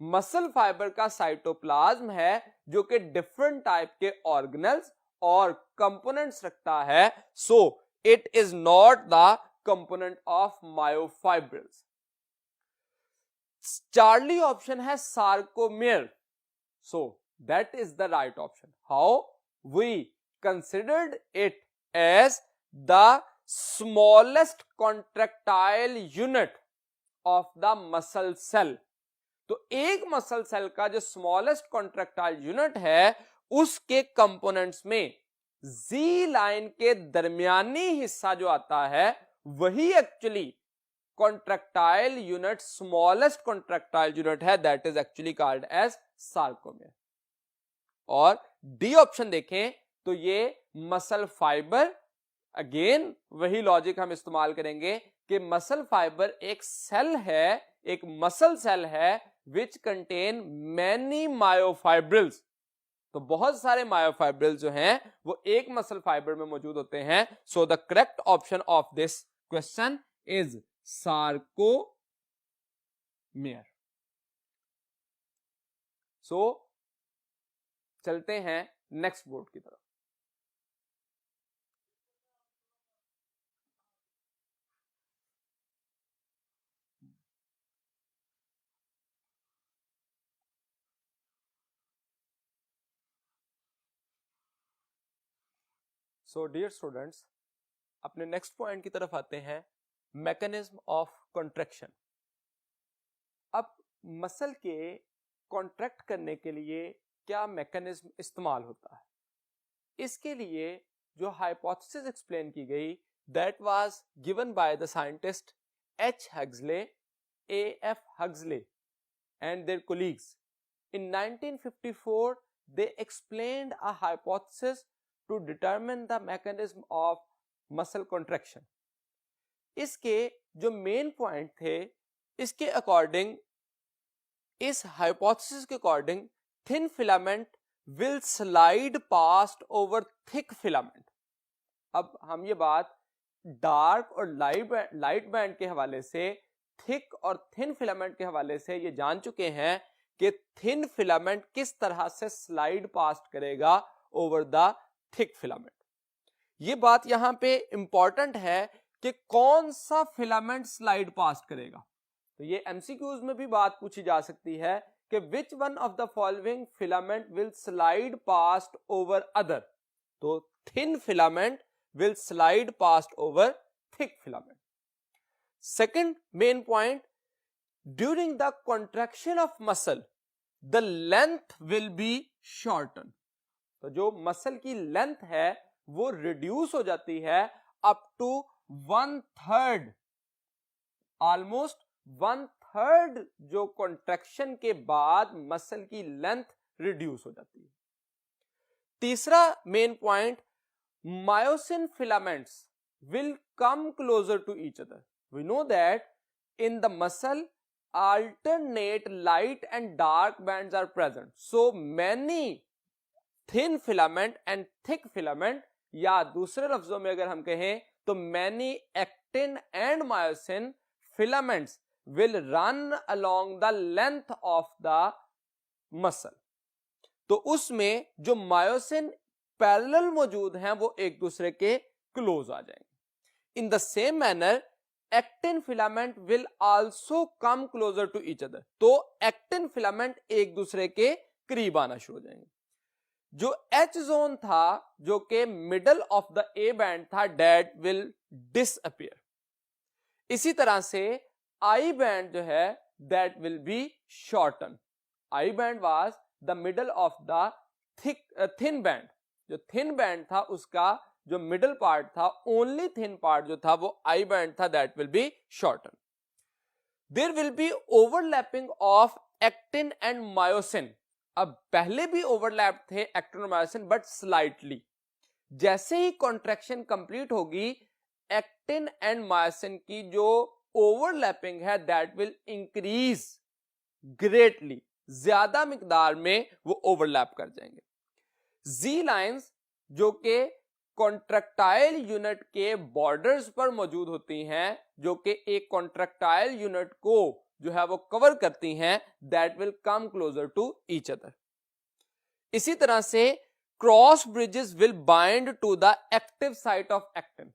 Muscle fibre का साइटोप्लाज्म है जो कि डिफरेंट टाइप के ऑर्गेनल्स और कंपोनेंट्स रखता है, so it is not the component of myofibrils. Charlie option है sarcomere, so that is the right option. How? We considered it as the smallest contractile unit of the muscle cell. तो एक muscle cell का जो smallest contractile unit है उसके components में जी line के दरमियानी हिस्सा जो आता है वही actually contractile unit, smallest contractile unit है, that is actually called as sarcomere. और डी ऑप्शन देखें तो ये मसल फाइबर, अगेन वही लॉजिक हम इस्तेमाल करेंगे कि मसल फाइबर एक सेल है, एक मसल सेल है विच कंटेन मैनी मायोफाइब्रिल्स। तो बहुत सारे मायोफाइब्रिल्स जो हैं वो एक मसल फाइबर में मौजूद होते हैं। So the correct option of this question is sarcomere. So चलते हैं नेक्स्ट बोर्ड की तरफ। सो डियर स्टूडेंट्स, अपने नेक्स्ट पॉइंट की तरफ आते हैं, मैकेनिज्म ऑफ कॉन्ट्रैक्शन। अब मसल के कॉन्ट्रैक्ट करने के लिए क्या मैकेनिज्म इस्तेमाल होता है, इसके लिए जो हाइपोथेसिस एक्सप्लेन की गई that was given by the scientist H Huxley, A F Huxley and their colleagues इन 1954। they explained a hypothesis to determine the mechanism of muscle contraction। इसके जो मेन पॉइंट थे, इसके अकॉर्डिंग, इस हाइपोथेसिस के according, thin filament will slide past over thick filament. अब हम ये बात डार्क और लाइट बैंड के हवाले से, थिक और थिन फिलामेंट के हवाले से ये जान चुके हैं कि थिन फिलामेंट किस तरह से स्लाइड पास्ट करेगा ओवर द थिक फिलामेंट। ये बात यहां पे इंपॉर्टेंट है कि कौन सा फिलामेंट स्लाइड पास्ट करेगा। तो ये एमसीक्यूज में भी बात पूछी जा सकती है कि which one of the following filament will slide past over other. तो thin filament will slide past over thick filament. Second main point, during the contraction of muscle the length will be shortened। तो जो muscle की length है वो reduce हो जाती है up to 1/3, almost 1/3 जो कॉन्ट्रैक्शन के बाद मसल की लेंथ रिड्यूस हो जाती है। तीसरा main point, myosin filaments will come closer to each other। we know that in the muscle alternate light and dark bands are present, so many thin filament and thick filament, या दूसरे लफ्जों में अगर हम कहें तो many actin and myosin filaments will run along the length of the muscle। तो उसमें जो मायोसिन पैरेलल मौजूद हैं वो एक दूसरे के क्लोज आ जाएंगे। In the same manner actin filament will also come closer to each other. तो एक्टिन फिलामेंट एक दूसरे के करीब आना शुरू हो जाएंगे। जो एच जोन था जो कि middle of the A band था, दैट विल डिसअपीयर। इसी तरह से आई बैंड जो है that will be shorten. I band was the middle of the thin band. जो थिन बैंड था उसका जो मिडल पार्ट था, ओनली थिन पार्ट जो था वो आई बैंड था, that will be shorten. There will be overlapping of actin and myosin. अब पहले भी ओवरलैप थे एक्टिन और मायोसिन बट स्लाइटली। जैसे ही कॉन्ट्रैक्शन कंप्लीट होगी एक्टिन एंड मायोसिन की जो ओवरलैपिंग है दैट विल इंक्रीज ग्रेटली। ज्यादा मिकदार में वो ओवरलैप कर जाएंगे। जी लाइंस जो कि कॉन्ट्रैक्टाइल यूनिट के बॉर्डर्स पर मौजूद होती हैं, जो कि एक कॉन्ट्रैक्टाइल यूनिट को जो है वो कवर करती हैं, that will come closer to each other. इसी तरह से cross bridges will bind to the active site of actin.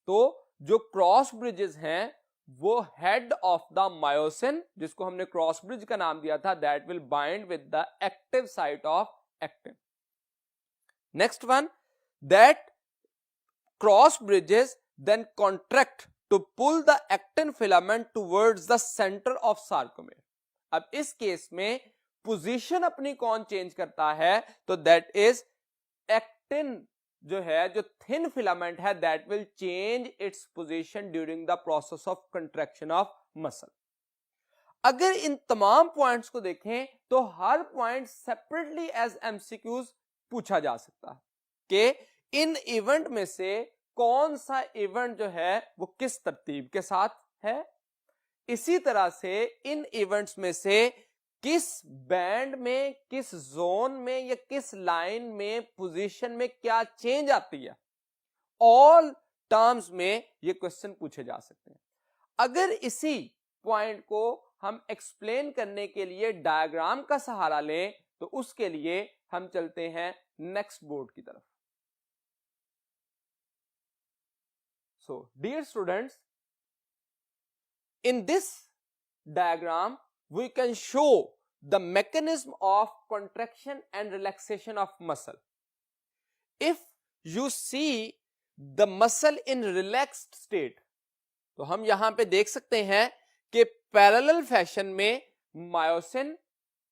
तो जो क्रॉस ब्रिजेस हैं वो हेड ऑफ द मायोसिन, जिसको हमने क्रॉस ब्रिज का नाम दिया था, that will bind with the active site of actin. Next one, that cross bridges then contract to pull the actin filament towards the center of sarcomere। अब इस case में position अपनी कौन चेंज करता है, तो दैट इज एक्टिन जो है, जो थिन फिलामेंट है, that will change its position during the process of contraction of muscle. अगर इन तमाम पॉइंट्स को देखें तो हर पॉइंट सेपरेटली एज एमसीक्यूज पूछा जा सकता है कि इन इवेंट में से कौन सा इवेंट जो है वो किस तरतीब के साथ है। इसी तरह से इन इवेंट्स में से किस बैंड में, किस जोन में या किस लाइन में पोजीशन में क्या चेंज आती है, ऑल टर्म्स में ये क्वेश्चन पूछे जा सकते हैं। अगर इसी पॉइंट को हम एक्सप्लेन करने के लिए डायग्राम का सहारा लें तो उसके लिए हम चलते हैं नेक्स्ट बोर्ड की तरफ। So, dear students, in this diagram we can show the mechanism of contraction and relaxation of muscle. If you see the muscle in relaxed state, तो हम यहां पे देख सकते हैं कि पैरेलल फैशन में मायोसिन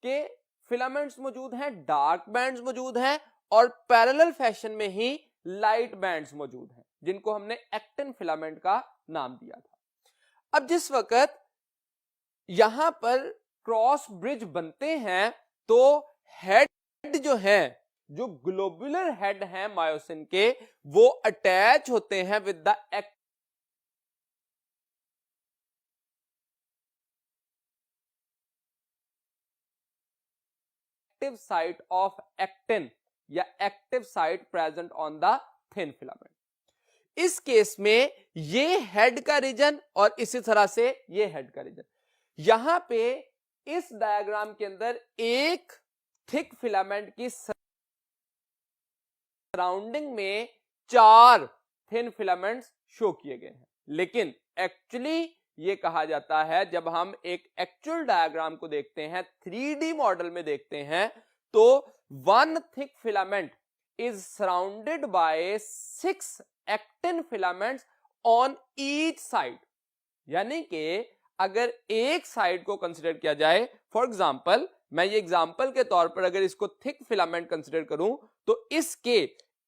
के फिलामेंट्स मौजूद हैं, डार्क बैंड्स मौजूद हैं, और पैरेलल फैशन में ही लाइट बैंड्स मौजूद हैं, जिनको हमने एक्टिन फिलामेंट का नाम दिया था। अब जिस वक्त यहां पर क्रॉस ब्रिज बनते हैं तो हेड जो है, जो ग्लोबुलर हेड है मायोसिन के, वो अटैच होते हैं with the active site of actin या active site present on the thin filament. इस केस में ये हेड का रीजन और इसी तरह से ये हेड का रीजन, यहां पे इस डायग्राम के अंदर एक थिक फिलामेंट की सराउंडिंग में 4 थिन फिलामेंट्स शो किए गए हैं, लेकिन एक्चुअली ये कहा जाता है, जब हम एक एक्चुअल डायग्राम को देखते हैं, 3D मॉडल में देखते हैं, तो 1 thick filament is surrounded by 6 actin filaments on each side. यानी कि अगर एक साइड को कंसीडर किया जाए, फॉर एग्जांपल मैं ये एग्जांपल के तौर पर अगर इसको थिक फिलामेंट कंसीडर करूं, तो इसके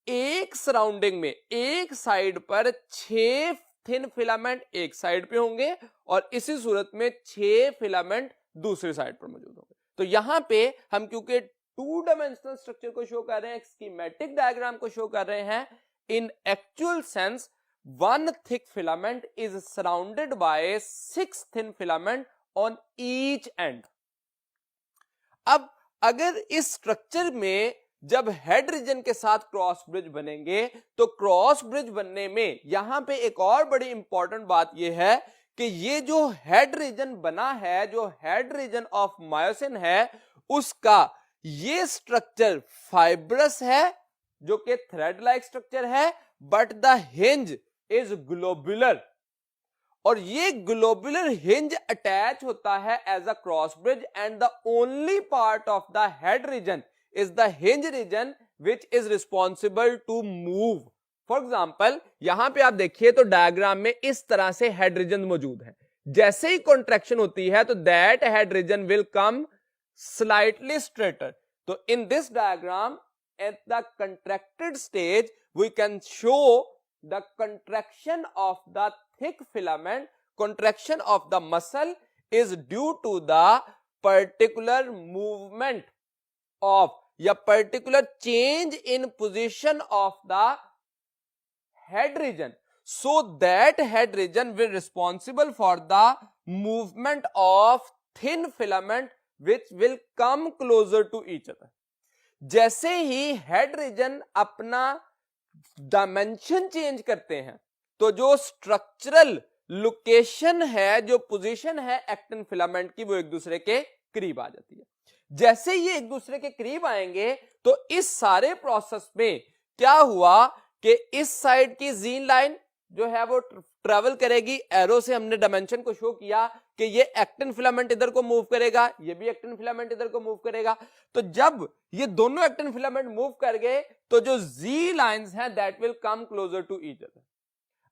एक सराउंडिंग में एक साइड पर 6 थिन फिलामेंट एक साइड पे होंगे और इसी सूरत में 6 फिलामेंट दूसरी साइड पर मौजूद होंगे। तो यहां पे हम क्योंकि 2 डायमेंशनल स्ट्रक्चर को शो कर रहे हैं, एक स्कीमेटिक डायग्राम को शो कर रहे हैं, in actual sense 1 thick filament is surrounded by 6 thin filament on each end। अब अगर इस स्ट्रक्चर में जब हेड रीजन के साथ क्रॉस ब्रिज बनेंगे, तो क्रॉस ब्रिज बनने में यहां पे एक और बड़ी इंपॉर्टेंट बात यह है कि ये जो हेड रीजन बना है, जो हेड रीजन ऑफ मायोसिन है, उसका ये स्ट्रक्चर फाइब्रस है, जो कि थ्रेड लाइक स्ट्रक्चर है, but the hinge is globular, और ये ग्लोबुलर हिंज अटैच होता है as a cross bridge, and the only part of the head region is the hinge region which is responsible to move. For example यहां पे आप देखिए तो diagram में इस तरह से हेड रीजन मौजूद है, जैसे ही कॉन्ट्रैक्शन होती है तो that head region will come slightly straighter. तो in this diagram at the contracted stage we can show the contraction of the thick filament, contraction of the muscle is due to the particular movement of या particular change in position of the head region, so that head region will responsible for the movement of thin filament which will come closer to each other। जैसे ही head region अपना dimension change करते हैं, तो जो structural location है, जो position है actin filament की, वो एक दूसरे के करीब आ जाती है। जैसे ये एक दूसरे के करीब आएंगे तो इस सारे प्रोसेस में क्या हुआ कि इस साइड की जीन लाइन जो है वो ट्रेवल करेगी, एरो से हमने डायमेंशन को शो किया कि ये एक्टिन फिलामेंट इधर को मूव करेगा, ये भी एक्टिन फिलामेंट इधर को मूव करेगा। तो जब ये दोनों एक्टिन फिलामेंट मूव कर गए तो जो जी लाइंस हैं that will come closer to each other.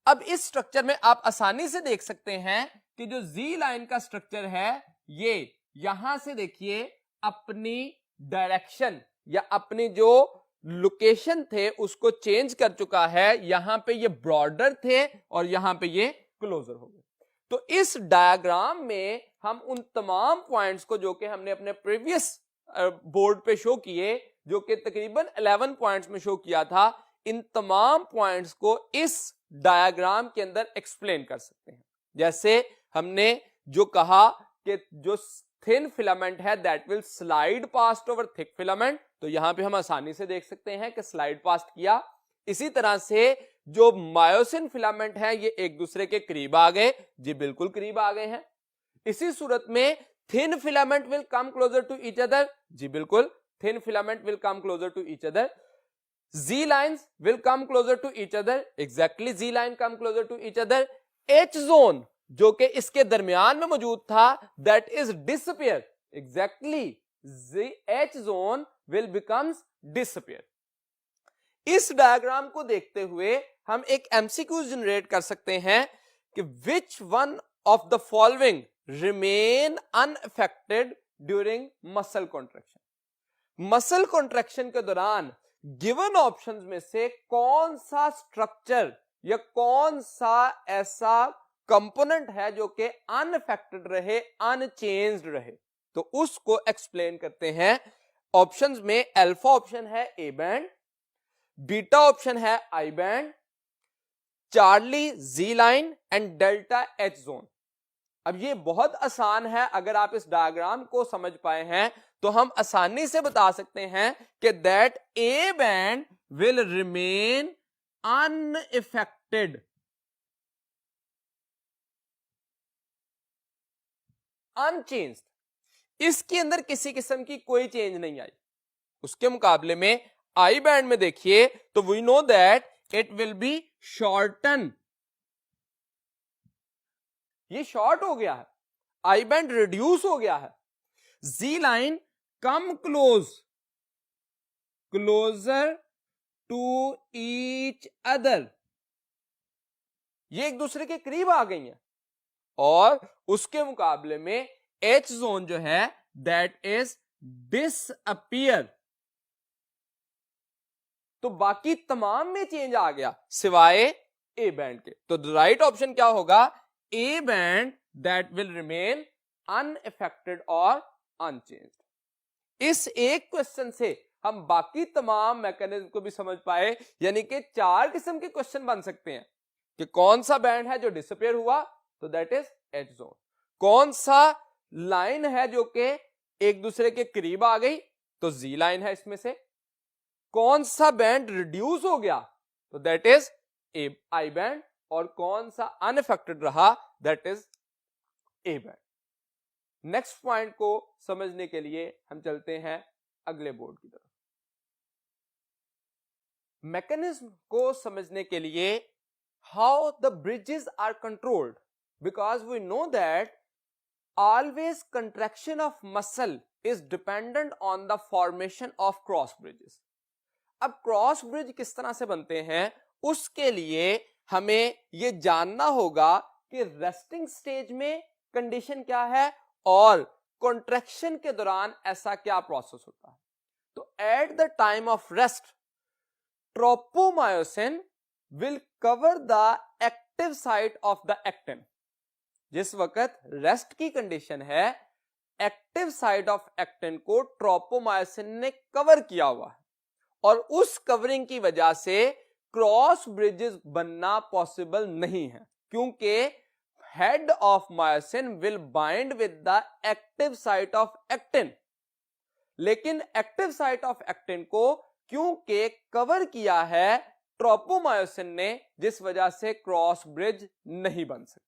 अब इस स्ट्रक्चर में आप आसानी से देख सकते हैं कि जो जी लाइन का स्ट्रक्चर है, ये यहां से देखिए अपनी डायरेक्शन या अपनी जो लोकेशन थे उसको चेंज कर चुका है। यहां पे ये ब्रॉडर थे और यहां पे ये क्लोजर हो गए। तो इस डायग्राम में हम उन तमाम पॉइंट्स को जो कि हमने अपने प्रीवियस बोर्ड पे शो किए, जो कि तकरीबन 11 पॉइंट्स में शो किया था, इन तमाम पॉइंट्स को इस डायग्राम के अंदर एक्सप्लेन कर सकते हैं। जैसे हमने जो कहा कि जो थिन फिलामेंट है that will slide past over thick filament, तो यहां पे हम आसानी से देख सकते हैं कि स्लाइड पास्ट किया। इसी तरह से जो मायोसिन फिलामेंट है ये एक दूसरे के करीब आ गए, जी बिल्कुल करीब आ गए हैं। इसी सूरत में thin filament will come closer to each other, जी बिल्कुल thin filament will come closer to each other. Z lines will come closer to each other. Exactly, Z line come closer to each other. H zone जो कि इसके दरमियान में मौजूद था, that is disappear. Exactly, H zone will becomes disappear. इस diagram को देखते हुए हम एक MCQ जनरेट कर सकते हैं कि which one of the following remain unaffected during muscle contraction. Muscle contraction के दौरान गिवन ऑप्शंस में से कौन सा स्ट्रक्चर या कौन सा ऐसा कंपोनेंट है जो कि अनअफेक्टेड रहे, अनचेंज्ड रहे, तो उसको एक्सप्लेन करते हैं. ऑप्शंस में अल्फा ऑप्शन है ए बैंड, बीटा ऑप्शन है I band, Charlie G line and delta H zone. अब ये बहुत आसान है, अगर आप इस डायग्राम को समझ पाए हैं तो हम आसानी से बता सकते हैं कि that A band will remain unaffected, unchanged. इसके अंदर किसी किस्म की कोई चेंज नहीं आई. उसके मुकाबले में आई बैंड में देखिए तो we know that it will be shorten. ये शॉर्ट हो गया है, आई बैंड रिड्यूस हो गया है. Z line come closer to each other, ये एक दूसरे के करीब आ गई हैं. और उसके मुकाबले में एच जोन जो है दैट इज डिसअपीयर. तो बाकी तमाम में चेंज आ गया सिवाय ए बैंड के. तो राइट ऑप्शन क्या होगा? A band that will remain unaffected और अनचेंज्ड. इस एक क्वेश्चन से हम बाकी तमाम मैकेनिज्म को भी समझ पाए, यानी कि 4 किस्म के क्वेश्चन बन सकते हैं कि कौन सा बैंड है जो डिसअपीयर हुआ, तो दैट इज एच जोन. कौन सा लाइन है जो कि एक दूसरे के करीब आ गई, तो जी लाइन है इसमें से. कौन सा बैंड रिड्यूस हो गया, तो दैट इज आई बैंड. और कौन सा अनअफेक्टेड रहा, that is A band. Next point को समझने के लिए हम चलते हैं अगले बोर्ड की तरफ. मैकेनिज्म को समझने के लिए how the bridges are controlled, because we know that always contraction of muscle is dependent on the formation of cross bridges. अब क्रॉस ब्रिज किस तरह से बनते हैं, उसके लिए हमें यह जानना होगा कि रेस्टिंग स्टेज में कंडीशन क्या है और कॉन्ट्रैक्शन के दौरान ऐसा क्या प्रोसेस होता है. तो at the time of rest tropomyosin will cover the active site of the actin. जिस वक्त रेस्ट की कंडीशन है, एक्टिव साइट ऑफ एक्टिन को ट्रोपोमायोसिन ने कवर किया हुआ है और उस कवरिंग की वजह से क्रॉस ब्रिजेस बनना पॉसिबल नहीं है, क्योंकि head of myosin will bind with the active site of actin. लेकिन एक्टिव साइट ऑफ एक्टिन को क्योंकि कवर किया है ट्रोपोमायोसिन ने, जिस वजह से क्रॉस ब्रिज नहीं बन सकती.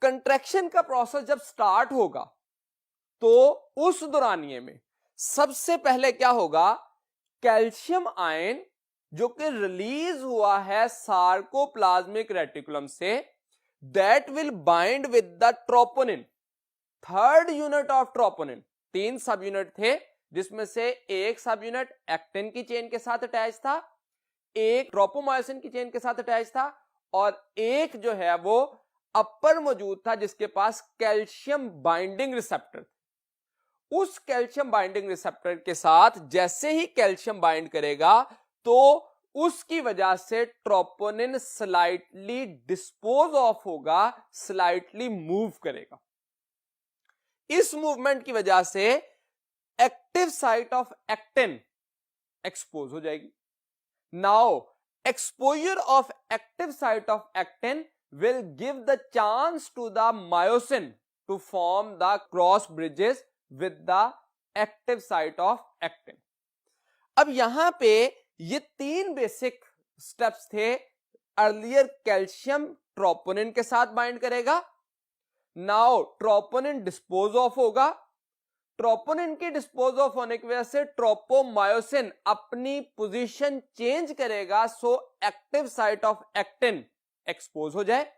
कंट्रैक्शन का प्रोसेस जब स्टार्ट होगा तो उस दौरानिए में सबसे पहले क्या होगा, कैल्शियम आयन जो कि रिलीज हुआ है सार्कोप्लाज्मिक रेटिकुलम से, that will bind with the troponin. Third unit of troponin, 3 सब यूनिट थे जिसमें से एक सब यूनिट एक्टिन की चेन के साथ अटैच था, एक ट्रोपोमायोसिन की चेन के साथ अटैच था, और एक जो है वो अपर मौजूद था जिसके पास कैल्शियम बाइंडिंग रिसेप्टर. उस कैल्शियम बाइंडिंग रिसेप्टर के साथ जैसे ही कैल्शियम बाइंड करेगा तो उसकी वजह से ट्रोपोनिन स्लाइटली डिस्पोज ऑफ होगा, स्लाइटली मूव करेगा. इस मूवमेंट की वजह से active site of actin expose हो जाएगी. Now exposure of active site of actin will give the chance to the myosin to form the cross bridges with the active site of actin. अब यहां पे ये 3 basic steps थे. Earlier calcium troponin के साथ bind करेगा, now troponin dispose of होगा, troponin की डिस्पोज ऑफ होने की वजह से ट्रोपोमायोसिन अपनी पोजीशन चेंज करेगा, so active site of actin expose हो जाए.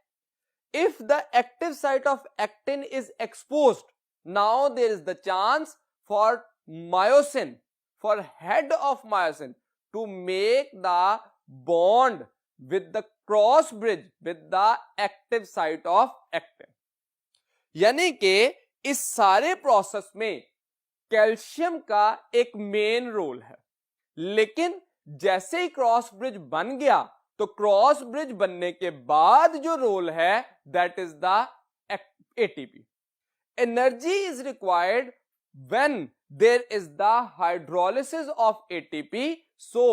If the active site of actin is exposed, now there is the chance for myosin, for head of myosin to make the bond with the cross bridge with the active site of actin. यानी कि इस सारे process में calcium का एक main role है, लेकिन जैसे ही क्रॉस ब्रिज बन गया तो क्रॉस ब्रिज बनने के बाद जो रोल है that is the ATP. Energy is required when there is the hydrolysis of ATP, so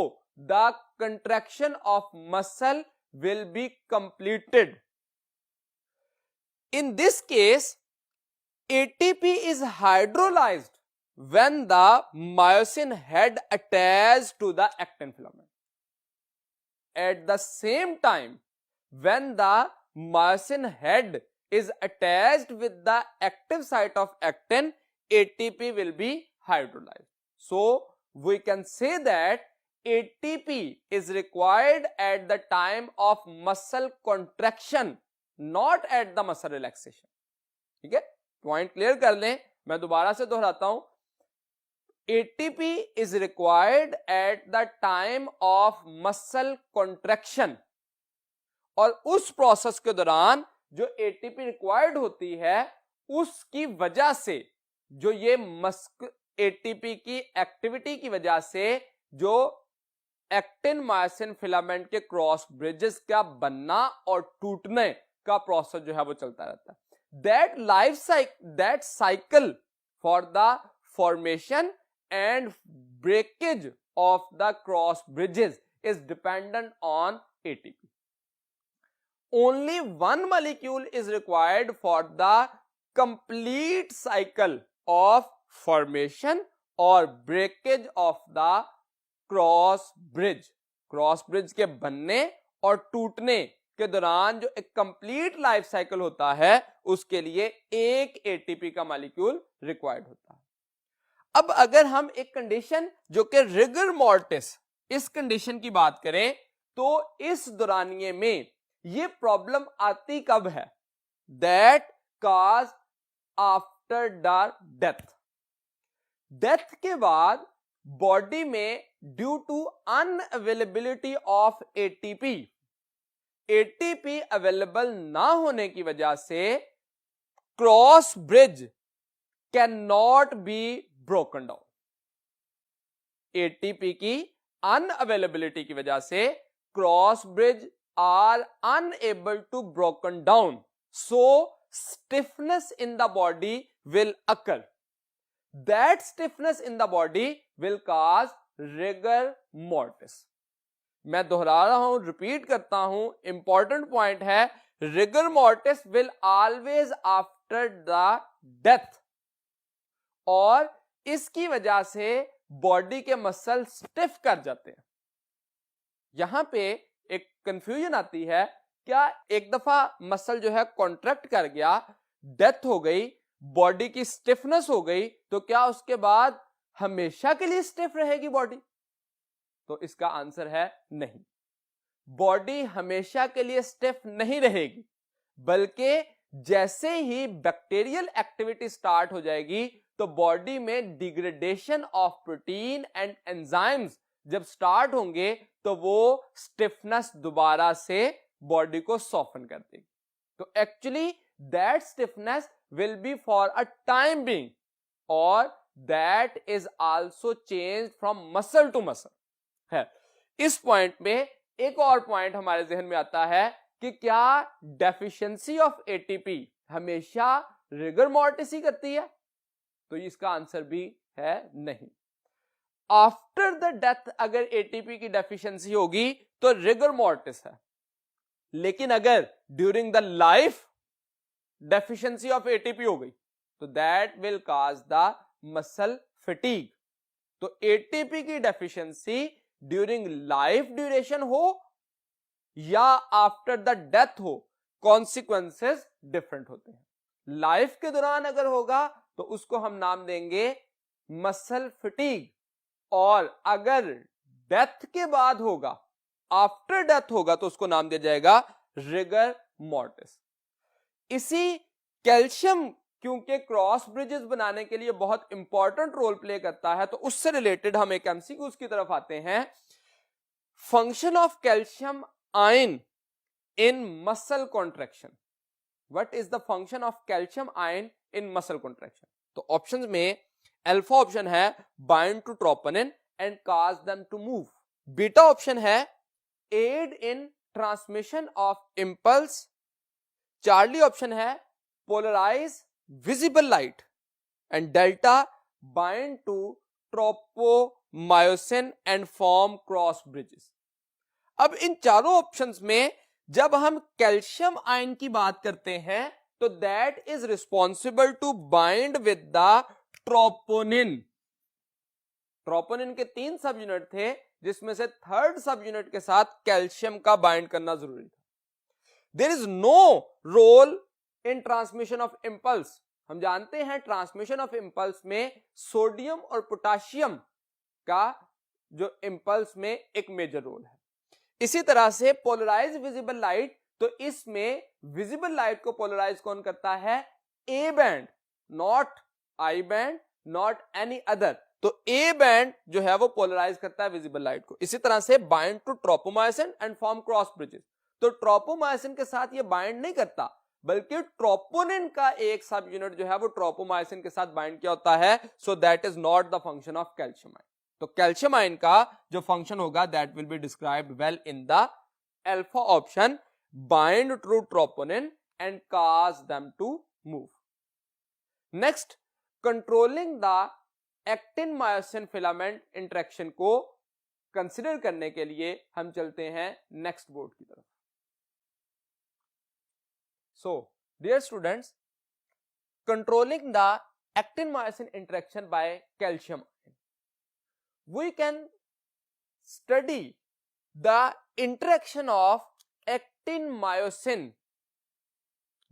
the contraction of muscle will be completed. In this case, ATP is hydrolyzed when the myosin head attached to the actin filament. At the same time, when the myosin head is attached with the active site of actin, ATP will be hydrolyzed. So we can say that ATP is required at the time of muscle contraction, not at the muscle relaxation. ठीक है, point clear कर लें. मैं दोबारा से दोहराता हूं. ATP is required at the time of muscle contraction, और उस प्रोसेस के दौरान जो ATP रिक्वायर्ड होती है उसकी वजह से, जो ये एटीपी की एक्टिविटी की वजह से जो एक्टिन मायोसिन फिलामेंट के क्रॉस ब्रिजेस का बनना और टूटने का प्रोसेस जो है वो चलता रहता है. That cycle for the formation and breakage of the cross bridges is dependent on ATP. Only one molecule is required for the complete cycle of formation or breakage of the cross bridge. Cross bridge के बनने और टूटने के दौरान जो एक complete life cycle होता है उसके लिए एक एटीपी का मॉलिक्यूल रिक्वायर्ड होता है. अब अगर हम एक कंडीशन जो कि रिगर मॉर्टिस, इस कंडीशन की बात करें तो इस दौरानिये में ये प्रॉब्लम आती कब है? That cause after death. Death के बाद बॉडी में due to unavailability of ATP, ATP available ना होने की वजह से cross bridge can not be broken down. ATP की अनअवेलेबिलिटी की वजह से cross bridge are unable to broken down, so stiffness in the body will occur. That stiffness in the body will cause rigor mortis. मैं दोहरा रहा हूं, repeat करता हूं, इंपॉर्टेंट पॉइंट है. rigor mortis will always after the death, और इसकी वजह से बॉडी के मसल स्टिफ कर जाते हैं. यहां पे एक कंफ्यूजन आती है, क्या एक दफा मसल जो है कॉन्ट्रैक्ट कर गया, डेथ हो गई, बॉडी की स्टिफनेस हो गई, तो क्या उसके बाद हमेशा के लिए स्टिफ रहेगी बॉडी? तो इसका आंसर है नहीं. बॉडी हमेशा के लिए स्टिफ नहीं रहेगी, बल्कि जैसे ही बैक्टीरियल एक्टिविटी स्टार्ट हो जाएगी तो बॉडी में degradation of protein and enzymes जब स्टार्ट होंगे तो वो स्टिफनेस दोबारा से बॉडी को सॉफ्टन कर देगी. तो actually that stiffness will be for a time being, और that is also change from muscle to muscle है. इस पॉइंट में एक और पॉइंट हमारे जहन में आता है कि क्या डेफिशिएंसी ऑफ एटीपी हमेशा रिगर मॉर्टिस ही करती है? तो इसका आंसर भी है नहीं. आफ्टर द डेथ अगर एटीपी की डेफिशिएंसी होगी तो रिगर मॉर्टिस है, लेकिन अगर during the life deficiency of ATP हो गई तो that will cause the muscle fatigue. तो एटीपी की डेफिशिएंसी ड्यूरिंग लाइफ ड्यूरेशन हो या आफ्टर द डेथ हो, कॉन्सिक्वेंसेस डिफरेंट होते हैं. लाइफ के दौरान अगर होगा तो उसको हम नाम देंगे मसल फटीग, और अगर डेथ के बाद होगा, आफ्टर डेथ होगा, तो उसको नाम दिया जाएगा रिगर मोर्टिस। इसी कैल्शियम क्योंकि क्रॉस ब्रिजेस बनाने के लिए बहुत इंपॉर्टेंट रोल प्ले करता है, तो उससे रिलेटेड हम एक एमसीक्यूज की तरफ आते हैं। Function of calcium ion in muscle contraction. What is the function of calcium ion in muscle contraction? तो ऑप्शंस में अल्फा ऑप्शन है bind to troponin and cause them to move. Beta option है aid in transmission of impulse. Charlie option है polarize visible light, and delta bind to tropomyosin and form cross bridges. अब इन चारों options में जब हम calcium ion की बात करते हैं तो that is responsible to bind with the troponin. Troponin के 3 सब यूनिट थे, जिसमें से थर्ड सब यूनिट के साथ कैल्शियम का बाइंड करना जरूरी था। There is no role in transmission of impulse. हम जानते हैं ट्रांसमिशन ऑफ इंपल्स में सोडियम और पोटाशियम का जो इंपल्स में एक मेजर रोल है। इसी तरह से पोलराइज विजिबल लाइट, तो इसमें विजिबल लाइट को पोलराइज कौन करता है? A band, not I band, not any other. तो ए बैंड जो है वो पोलराइज करता है विजिबल लाइट को। इसी तरह से bind to tropomyosin and form cross bridges, तो ट्रोपोमायोसिन के साथ ये बाइंड नहीं करता, बल्कि ट्रोपोनिन का एक सब यूनिट जो है वो ट्रोपोमायोसिन के साथ बाइंड किया होता है। So that is not the function of calcium ion. तो कैल्शियम आयन का जो फंक्शन होगा that will be described well in the alpha option, bind to troponin and cause them to move. Next, controlling the actin myosin filament interaction को consider करने के लिए हम चलते हैं नेक्स्ट बोर्ड की तरफ। So, dear students, controlling the actin-myosin interaction by calcium ion, we can study the interaction of actin-myosin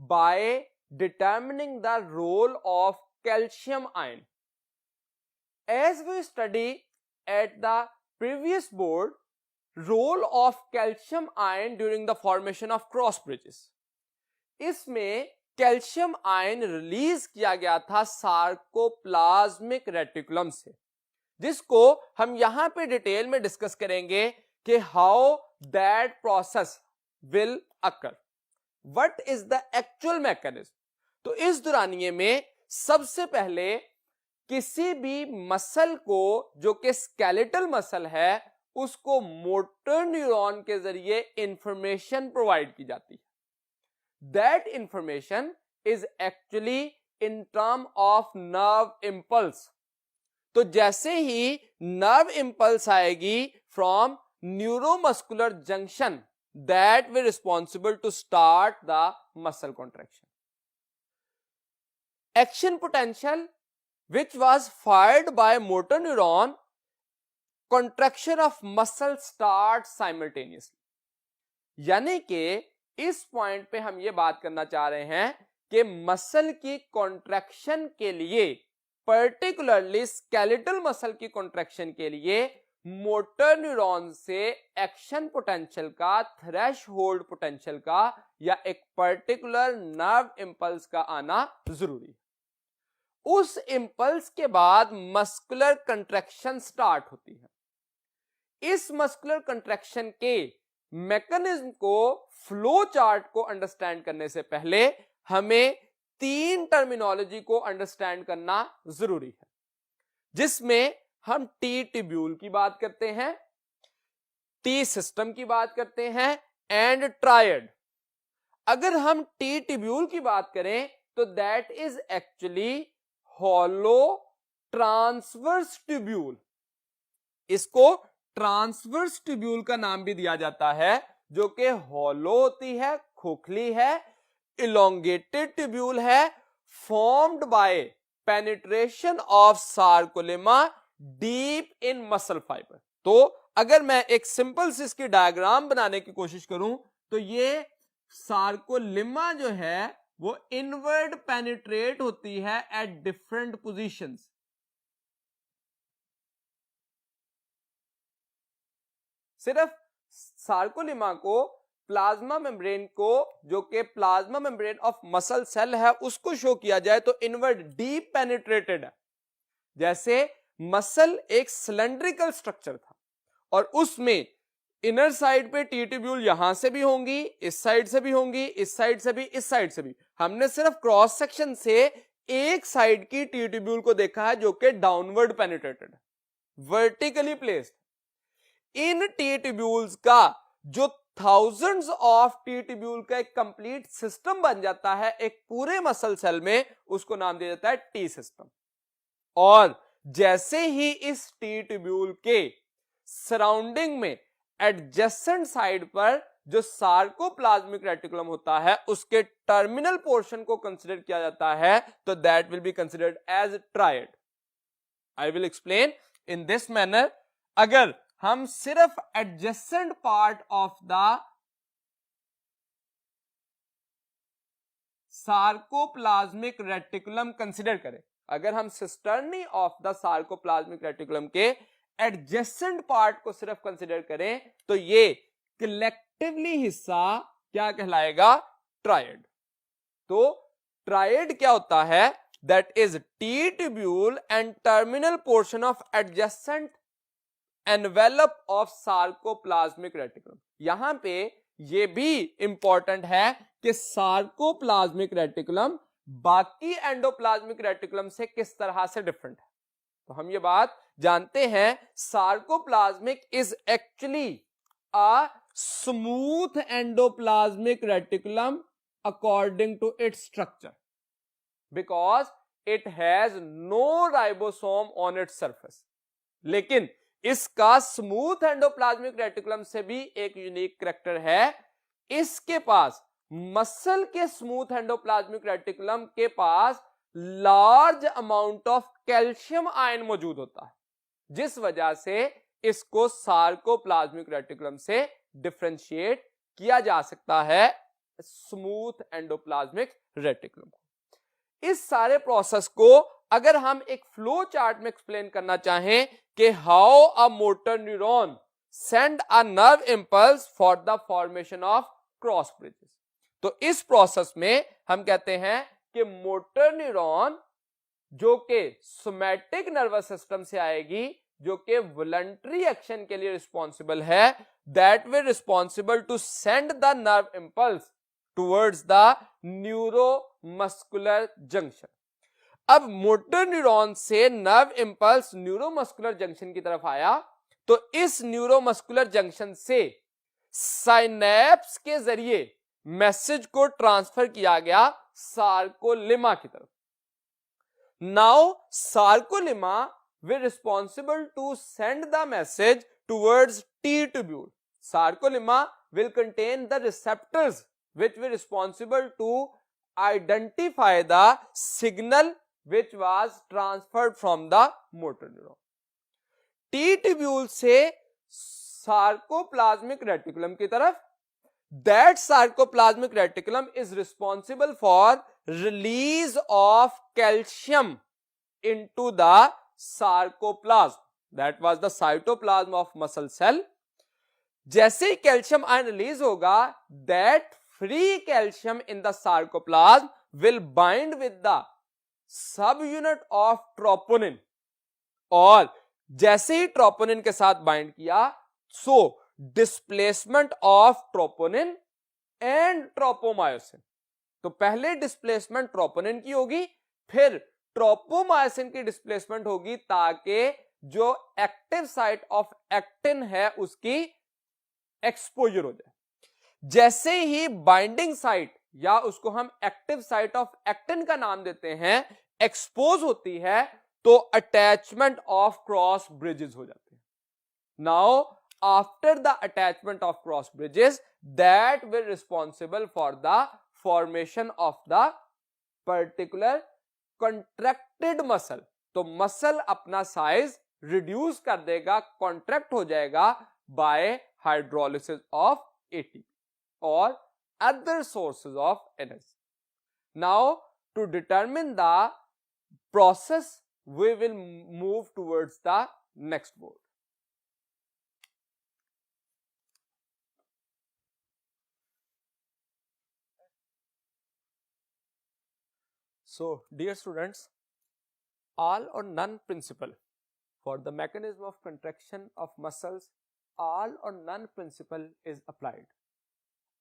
by determining the role of calcium ion. As we study at the previous board, role of calcium ion during the formation of cross bridges. इसमें calcium ion release किया गया था sarcoplasmic reticulum से, जिसको हम यहां पे detail में डिस्कस करेंगे कि how that process will occur, what is the actual mechanism. तो इस दौरानिए में सबसे पहले किसी भी मसल को जो कि स्केलेटल मसल है उसको मोटर न्यूरॉन के जरिए इंफॉर्मेशन प्रोवाइड की जाती है। That information is actually in term of nerve impulse. तो जैसे ही nerve impulse आएगी from neuromuscular junction, that will responsible to start the muscle contraction. Action potential which was fired by motor neuron, contraction of muscle starts simultaneously. यानी कि इस point पे हम ये बात करना चाह रहे हैं कि मसल की कॉन्ट्रैक्शन के लिए, पर्टिकुलरली स्केलेटल मसल की कॉन्ट्रैक्शन के लिए मोटर न्यूरॉन से एक्शन पोटेंशियल का, थ्रेशहोल्ड पोटेंशियल का या एक पर्टिकुलर नर्व इंपल्स का आना जरूरी है। उस इंपल्स के बाद मस्कुलर कंट्रैक्शन स्टार्ट होती है। इस मस्कुलर कंट्रैक्शन के मैकेनिज्म को, फ्लो चार्ट को अंडरस्टैंड करने से पहले हमें 3 टर्मिनोलॉजी को अंडरस्टैंड करना जरूरी है, जिसमें हम टी ट्यूब्यूल की बात करते हैं, टी सिस्टम की बात करते हैं एंड ट्रायड। अगर हम टी ट्यूब्यूल की बात करें तो that is actually hollow transverse tubule. इसको ट्रांसवर्स ट्यूब्यूल का नाम भी दिया जाता है, जो कि हॉलो होती है, खोखली है, इलोंगेटेड ट्यूब्यूल है, formed by penetration of sarcolemma deep in muscle fibre. तो अगर मैं एक सिंपल सी इसकी डायग्राम बनाने की कोशिश करूं तो ये सार्कोलेमा जो है वो इनवर्ड पेनिट्रेट होती है एट डिफरेंट पोजीशंस। सिर्फ सार्कोलिमा को, प्लाज्मा मेम्ब्रेन को, जो कि plasma membrane of muscle cell है, उसको शो किया जाए तो इनवर्ड डीप पेनिट्रेटेड है। जैसे मसल एक सिलेंड्रिकल स्ट्रक्चर था और उसमें इनर साइड पे टी ट्यूब्यूल यहां से भी होंगी, इस साइड से भी होंगी, इस साइड से भी, इस साइड से भी। हमने सिर्फ क्रॉस सेक्शन से एक साइड की टी ट्यूब्यूल को देखा है जो कि डाउनवर्ड पेनिट्रेटेड, वर्टिकली प्लेस्ड। इन टी ट्यूब्यूल्स का जो थाउजेंड्स ऑफ टी ट्यूब्यूल का एक कंप्लीट सिस्टम बन जाता है एक पूरे मसल सेल में, उसको नाम दिया जाता है टी सिस्टम। और जैसे ही इस टी ट्यूब्यूल के सराउंडिंग में एडजेसेंट साइड पर जो सार्कोप्लाज्मिक रेटिकुलम होता है उसके टर्मिनल पोर्शन को कंसीडर किया जाता है, तो that will be considered as triad. I will explain in this manner. अगर हम सिर्फ adjacent part of the sarcoplasmic reticulum consider करें, अगर हम cisternae of the sarcoplasmic reticulum के एडजेसेंट पार्ट को सिर्फ कंसीडर करें, तो ये कलेक्टिवली हिस्सा क्या कहलाएगा? ट्रायड। तो ट्रायड क्या होता है? That is T tubule and terminal portion of adjacent envelope of sarcoplasmic reticulum. यहां पे ये भी इंपॉर्टेंट है कि सार्कोप्लाज्मिक रेटिकुलम बाकी एंडोप्लाज्मिक रेटिकुलम से किस तरह से डिफरेंट है। तो हम ये बात जानते हैं, sarcoplasmic is actually a smooth endoplasmic reticulum according to its structure, because it has no ribosome on its surface. लेकिन इसका स्मूथ एंडोप्लाज्मिक रेटिकुलम से भी एक यूनिक कैरेक्टर है, इसके पास मसल के स्मूथ एंडोप्लाज्मिक रेटिकुलम के पास large amount of calcium ion मौजूद होता है, जिस वजह से इसको सार्कोप्लाज्मिक रेटिकुलम से डिफरेंशिएट किया जा सकता है स्मूथ एंडोप्लाज्मिक रेटिकुलम को। इस सारे प्रोसेस को अगर हम एक फ्लो चार्ट में एक्सप्लेन करना चाहें कि how a motor neuron send a nerve impulse for the formation of cross bridges, तो इस प्रोसेस में हम कहते हैं कि मोटर न्यूरॉन जो कि सोमैटिक नर्वस सिस्टम से आएगी, जो कि वॉलंटरी एक्शन के लिए रिस्पॉन्सिबल है, that will responsible to send the nerve impulse towards the neuromuscular junction. अब मोटर न्यूरॉन से नर्व इंपल्स न्यूरोमस्कुलर जंक्शन की तरफ आया, तो इस न्यूरोमस्कुलर जंक्शन से साइनेप्स के जरिए मैसेज को ट्रांसफर किया गया सार्कोलिमा की तरफ। Now sarcolemma will responsible to send the message towards T tubule. Sarcolemma will contain the receptors which were responsible to identify the signal which was transferred from the motor neuron. T tubule से sarcoplasmic reticulum की तरफ, that sarcoplasmic reticulum is responsible for release of calcium into the sarcoplasm, that was the cytoplasm of muscle cell. जैसे ही calcium ion release होगा, that free calcium in the sarcoplasm will bind with the subunit of troponin, और जैसे ही troponin के साथ bind किया, so displacement of troponin and tropomyosin. तो पहले डिस्प्लेसमेंट ट्रोपोनिन की होगी, फिर ट्रोपोमायोसिन की डिस्प्लेसमेंट होगी, ताकि जो एक्टिव साइट ऑफ एक्टिन है उसकी एक्सपोजर हो जाए। जैसे ही बाइंडिंग साइट, या उसको हम एक्टिव साइट ऑफ एक्टिन का नाम देते हैं, एक्सपोज होती है, तो अटैचमेंट ऑफ क्रॉस ब्रिजेस हो जाते हैं। Now after the attachment of cross bridges, that will responsible for the formation of the particular contracted muscle. तो मसल अपना साइज रिड्यूस कर देगा, कॉन्ट्रैक्ट हो जाएगा बाय हाइड्रोलिसिस ऑफ एटीपी और other sources of energy. Now to determine the process, we will move towards the next board. So dear students, all or none principle for the mechanism of contraction of muscles, all or none principle is applied.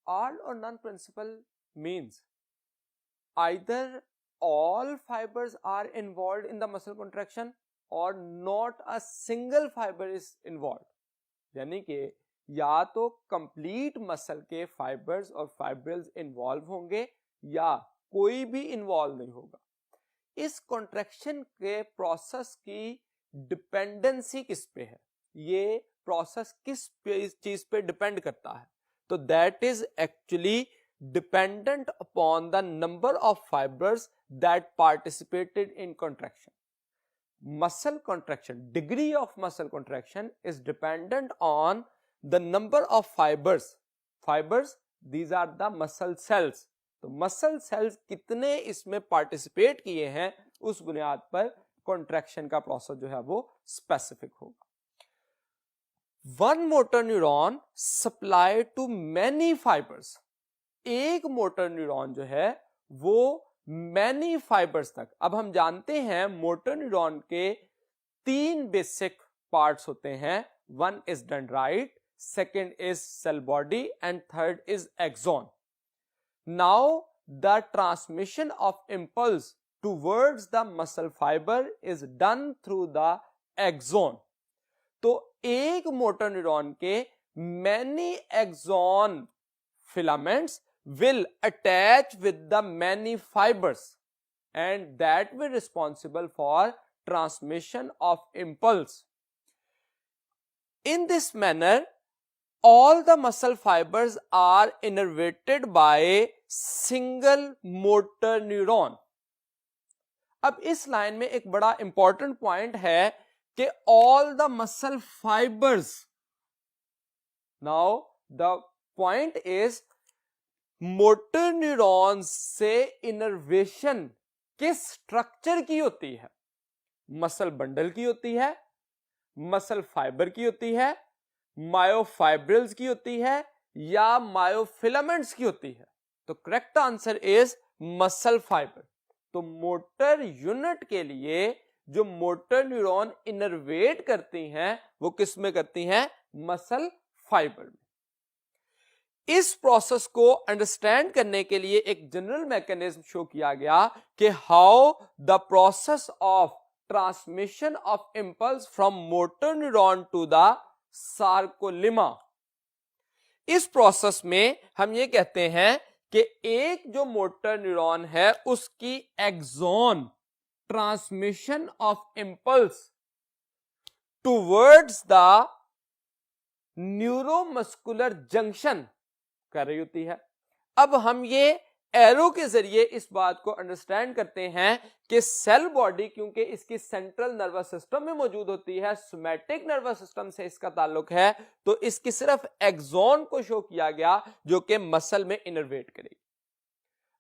All or none principle means either all fibers are involved in the muscle contraction or not a single fiber is involved. यानी कि या तो complete muscle के fibres और fibrils involve होंगे या कोई भी इन्वॉल्व नहीं होगा. इस कॉन्ट्रैक्शन के प्रोसेस की डिपेंडेंसी किस पे है, ये प्रोसेस किस चीज पे डिपेंड करता है, तो that is actually dependent upon the number of fibers that participated in contraction. Muscle contraction, degree of muscle contraction is dependent on the number of fibers. Fibers, these are the muscle cells. तो muscle cells कितने इसमें participate किए हैं उस बुनियाद पर contraction का process जो है वो specific होगा. One motor neuron supplied to many fibers. एक मोटर न्यूरॉन जो है वो मैनी फाइबर्स तक. अब हम जानते हैं मोटर न्यूरॉन के 3 बेसिक पार्ट्स होते हैं. One is dendrite, second is cell body and third is axon. Now the transmission of impulse towards the muscle fibre is done through the axon. तो एक मोटर न्यूरॉन के many axon filaments will attach with the many fibers and that will be responsible for transmission of impulse. In this manner, all the muscle fibers are innervated by single motor neuron. अब इस line में एक बड़ा important point है कि all the muscle fibers. Now the point is motor neuron से innervation किस structure की होती है, मसल बंडल की होती है, मसल फाइबर की होती है, मायोफाइब्रिल्स की होती है या मायोफिलामेंट्स की होती है. तो correct answer is muscle fibre. तो मोटर यूनिट के लिए जो मोटर न्यूरॉन इनर्वेट करती हैं वो किस में करती हैं, मसल फाइबर में. इस प्रोसेस को अंडरस्टैंड करने के लिए एक जनरल मैकेनिज्म शो किया गया कि how the process of transmission of impulse from motor neuron to the sarcolemma. इस प्रोसेस में हम ये कहते हैं कि एक जो मोटर न्यूरॉन है उसकी axon transmission of impulse towards the neuromuscular junction कर रही होती है. अब हम ये एरो के जरिए इस बात को अंडरस्टैंड करते हैं कि सेल बॉडी क्योंकि इसकी सेंट्रल नर्वस सिस्टम में मौजूद होती है, सोमैटिक नर्वस सिस्टम से इसका ताल्लुक है, तो इसकी सिर्फ एक्सॉन को शो किया गया जो कि मसल में इनर्वेट करेगी.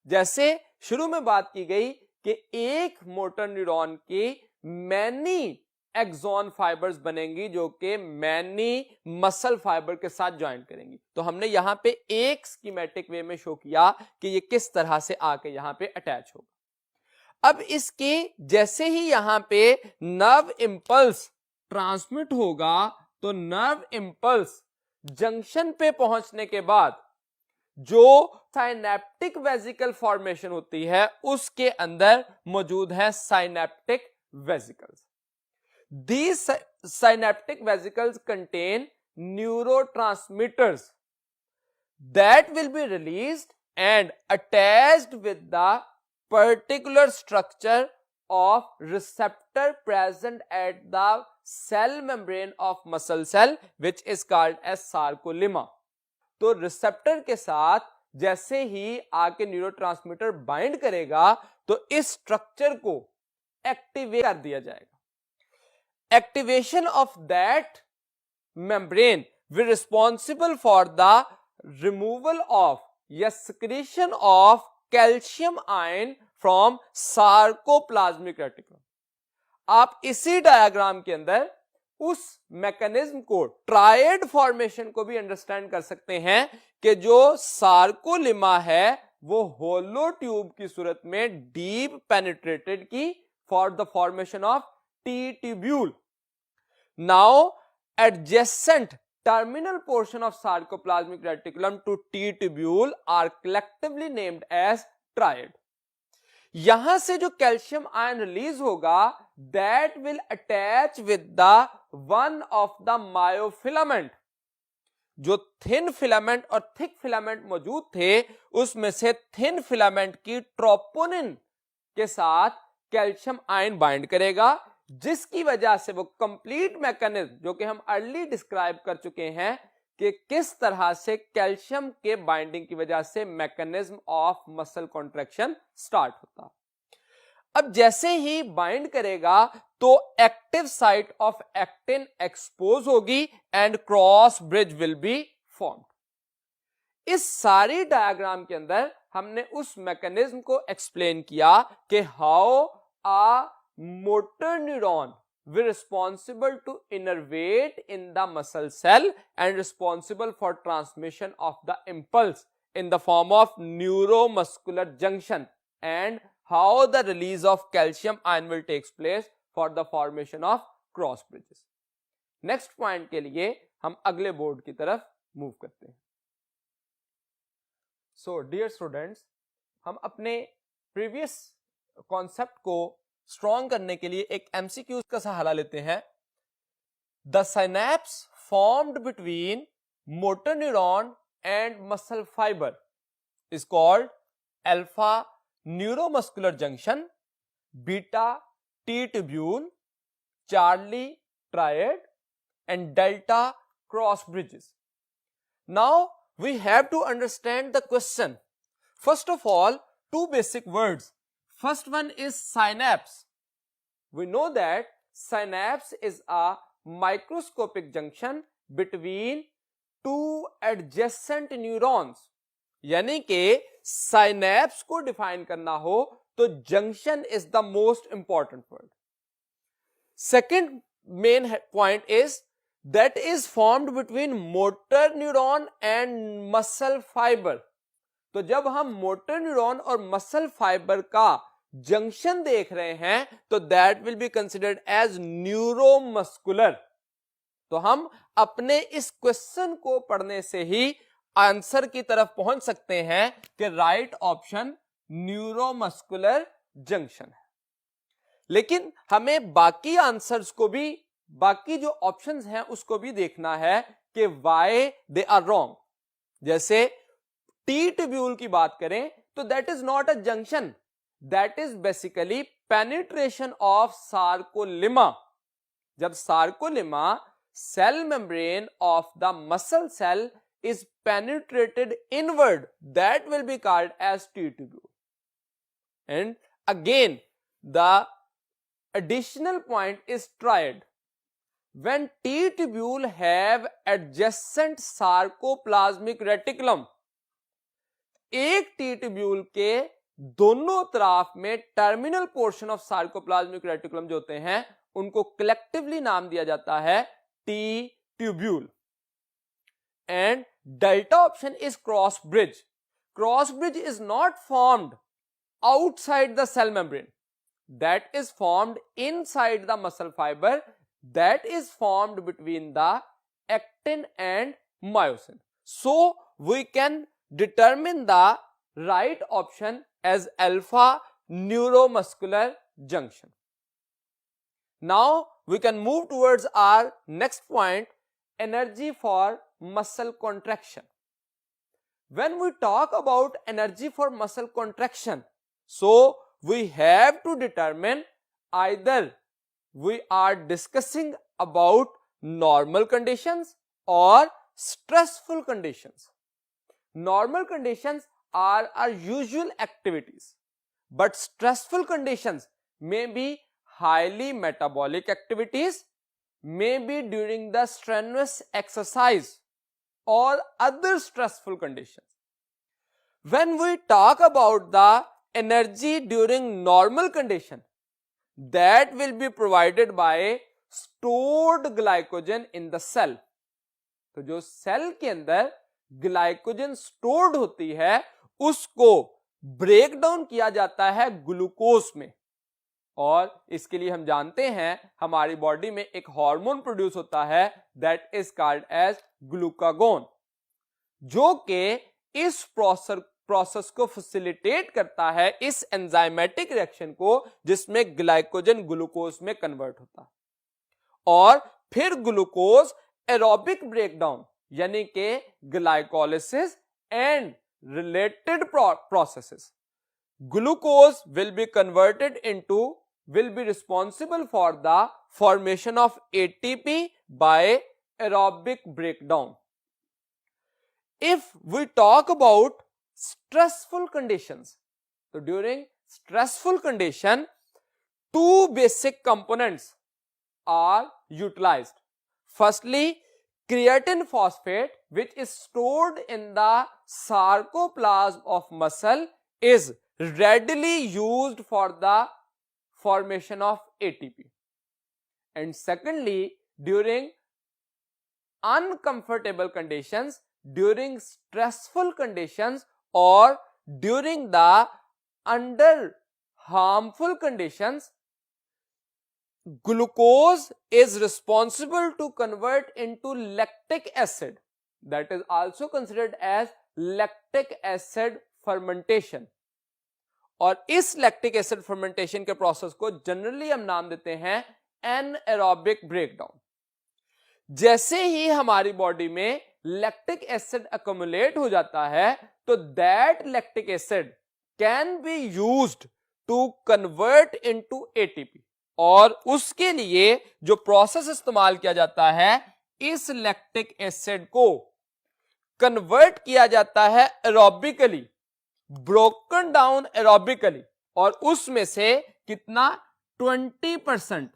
जैसे शुरू में बात की गई कि एक मोटर न्यूरॉन की मैनी एक्सॉन फाइबर्स बनेंगी जो कि मैनी मसल फाइबर के साथ ज्वाइन करेंगी. तो हमने यहां पे एक स्कीमेटिक वे में शो किया कि ये किस तरह से आके यहां पे अटैच होगा. अब इसके जैसे ही यहां पे नर्व इंपल्स ट्रांसमिट होगा तो नर्व इंपल्स जंक्शन पे पहुंचने के बाद जो साइनेप्टिक वेसिकल फॉर्मेशन होती है उसके अंदर मौजूद है synaptic vesicles. These synaptic vesicles contain neurotransmitters that will be released and attached with the particular structure of receptor present at the cell membrane of muscle cell which is called as sarcolemma. तो receptor के साथ जैसे ही आके neurotransmitter bind करेगा तो इस structure को activate कर दिया जाएगा. Activation of that membrane will responsible for the removal of या secretion of calcium ion from sarcoplasmic reticulum. आप इसी डायग्राम के अंदर उस मैकेनिज्म को, ट्रायड फॉर्मेशन को भी अंडरस्टैंड कर सकते हैं कि जो सार्कोलिमा है वो होलो ट्यूब की सूरत में डीप पेनिट्रेटेड की for the formation of T tubule. Now adjacent terminal portion of sarcoplasmic reticulum to T tubule are collectively named as triad. यहां से जो कैल्शियम आयन रिलीज होगा that will attach with the one of the myofilament. जो thin filament और thick filament मौजूद थे उसमें से थिन फिलामेंट की ट्रोपोनिन के साथ कैल्शियम आयन बाइंड करेगा, जिसकी वजह से वो कंप्लीट मैकेनिज्म जो कि हम अर्ली डिस्क्राइब कर चुके हैं कि किस तरह से कैल्शियम के बाइंडिंग की वजह से mechanism of muscle contraction start होता। अब जैसे ही बाइंड करेगा तो active site of actin expose होगी and cross bridge will be formed. इस सारी डायग्राम के अंदर हमने उस मैकेनिज्म को एक्सप्लेन किया कि how a motor neuron were responsible to innervate in the muscle cell and responsible for transmission of the impulse in the form of neuromuscular junction, and how the release of calcium ion will takes place for the formation of cross bridges. Next point के लिए हम अगले board की तरफ move करते हैं। So dear students, हम अपने previous कॉन्सेप्ट को स्ट्रॉन्ग करने के लिए एक एमसीक्यू का सहारा लेते हैं। The synapse formed between motor neuron and muscle fibre is called alpha neuromuscular junction, beta T tubule, Charlie triad and delta cross bridges. Now we have to understand the question. First of all, two basic words. First one is synapse. We know that synapse is a microscopic junction between two adjacent neurons. यानी कि synapse को define करना हो तो junction is the most important word. Second main point is that is formed between motor neuron and muscle fiber. तो जब हम motor neuron और मसल फाइबर का जंक्शन देख रहे हैं तो that will be considered as neuromuscular. तो हम अपने इस क्वेश्चन को पढ़ने से ही आंसर की तरफ पहुंच सकते हैं कि राइट ऑप्शन न्यूरोमस्कुलर जंक्शन है। लेकिन हमें बाकी आंसर्स को भी, बाकी जो ऑप्शंस हैं उसको भी देखना है कि व्हाई दे आर रॉन्ग। जैसे टी ट्यूब्यूल की बात करें तो that is not a junction, that is basically penetration of sarcolemma. जब sarcolemma cell membrane of the muscle cell is penetrated inward, that will be called as T tubule. And again, the additional point is triad. When T tubule have adjacent sarcoplasmic reticulum, एक T tubule के दोनों तरफ में terminal portion of sarcoplasmic reticulum जो होते हैं उनको collectively नाम दिया जाता है T tubule. And delta option is cross bridge. Cross bridge is not formed outside the cell membrane, that is formed inside the muscle fiber, that is formed between the actin and myosin. So we can determine the right option as alpha neuromuscular junction. Now we can move towards our next point, energy for muscle contraction. When we talk about energy for muscle contraction, so we have to determine either we are discussing about normal conditions or stressful conditions. Normal conditions are our usual activities, but stressful conditions may be highly metabolic activities, may be during the strenuous exercise or other stressful conditions. when we talk about the energy during normal condition, that will be provided by stored glycogen in the cell. तो जो cell के अंदर glycogen stored होती है उसको break down किया जाता है ग्लूकोज में, और इसके लिए हम जानते हैं हमारी बॉडी में एक हार्मोन प्रोड्यूस होता है that is called as glucagon, जो कि इस प्रोसेस को फैसिलिटेट करता है, इस एंजाइमेटिक रिएक्शन को जिसमें ग्लाइकोजन ग्लूकोज में कन्वर्ट होता है। और फिर ग्लूकोज एरोबिक ब्रेकडाउन यानी कि glycolysis and related processes, glucose will be converted into, will be responsible for the formation of ATP by aerobic breakdown. If we talk about stressful conditions, so during stressful condition, two basic components are utilized. Firstly, creatine phosphate, which is stored in the sarcoplasm of muscle, is readily used for the formation of ATP. And secondly, during uncomfortable conditions, during stressful conditions, or during the under harmful conditions, glucose is responsible to convert into lactic acid, that is also considered as lactic acid fermentation. और इस lactic acid fermentation के process को generally हम नाम देते हैं anaerobic breakdown. जैसे ही हमारी बॉडी में लैक्टिक एसिड अक्युमुलेट हो जाता है तो that lactic acid can be used to convert into ATP, और उसके लिए जो प्रोसेस इस्तेमाल किया जाता है, इस लैक्टिक एसिड को कन्वर्ट किया जाता है एरोबिकली, ब्रोकन डाउन एरोबिकली, और उसमें से कितना 20%,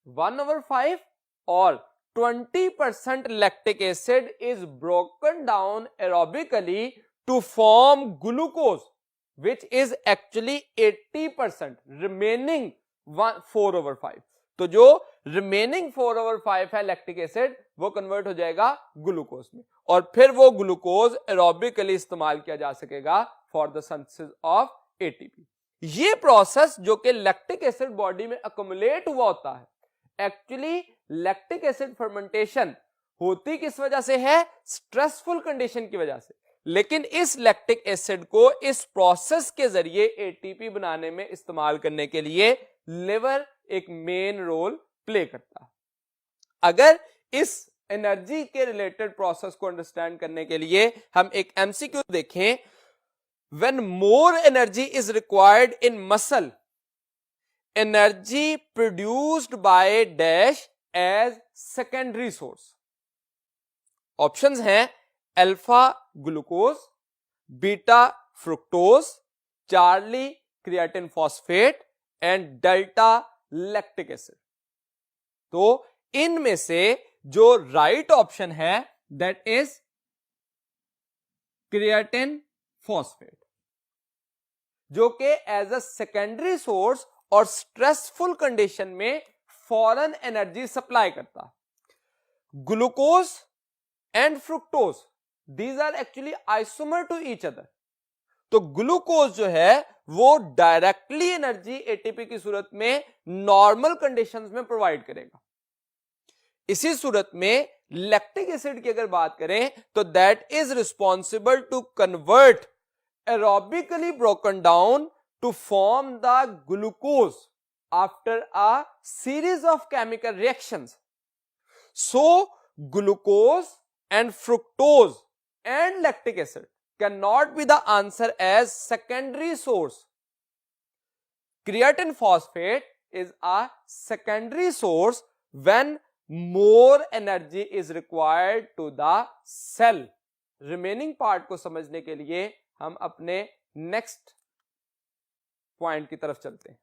1/5 और 20% lactic acid is broken down aerobically to form glucose, which is actually 80%, remaining 4/5। तो जो रिमेनिंग 4/5 है लैक्टिक एसिड, वो कन्वर्ट हो जाएगा ग्लूकोज में, और फिर वो ग्लूकोज एरोबिकली इस्तेमाल किया जा सकेगा for the synthesis of ATP. ये प्रोसेस जो कि लैक्टिक एसिड बॉडी में अक्युमुलेट हुआ होता है, एक्चुअली लैक्टिक एसिड फर्मेंटेशन होती किस वजह से है? स्ट्रेसफुल कंडीशन की वजह से। लेकिन इस लैक्टिक एसिड को इस प्रोसेस के जरिए एटीपी बनाने में इस्तेमाल करने के लिए लिवर एक मेन रोल प्ले करता है। अगर इस एनर्जी के रिलेटेड प्रोसेस को अंडरस्टैंड करने के लिए हम एक एमसीक्यू देखें, when more energy is required in muscle, energy produced by dash as secondary source. Options हैं alpha glucose, beta fructose, Charlie creatine phosphate and delta lactic acid. तो इनमें से जो राइट ऑप्शन है दैट इज क्रिएटिन फॉस्फेट, जो कि as a secondary source और stressful condition में फॉरन एनर्जी सप्लाई करता है। Glucose and fructose, these are actually isomer to each other. तो ग्लूकोज जो है वो डायरेक्टली एनर्जी एटीपी की सूरत में नॉर्मल कंडीशंस में प्रोवाइड करेगा। इसी सूरत में लैक्टिक एसिड की अगर बात करें तो that is responsible to convert aerobically broken down to form the glucose after a series of chemical reactions. So glucose and fructose and lactic acid cannot be the answer as secondary source. Creatine phosphate is a secondary source when more energy is required to the cell. Remaining part को समझने के लिए हम अपने next point की तरफ चलते हैं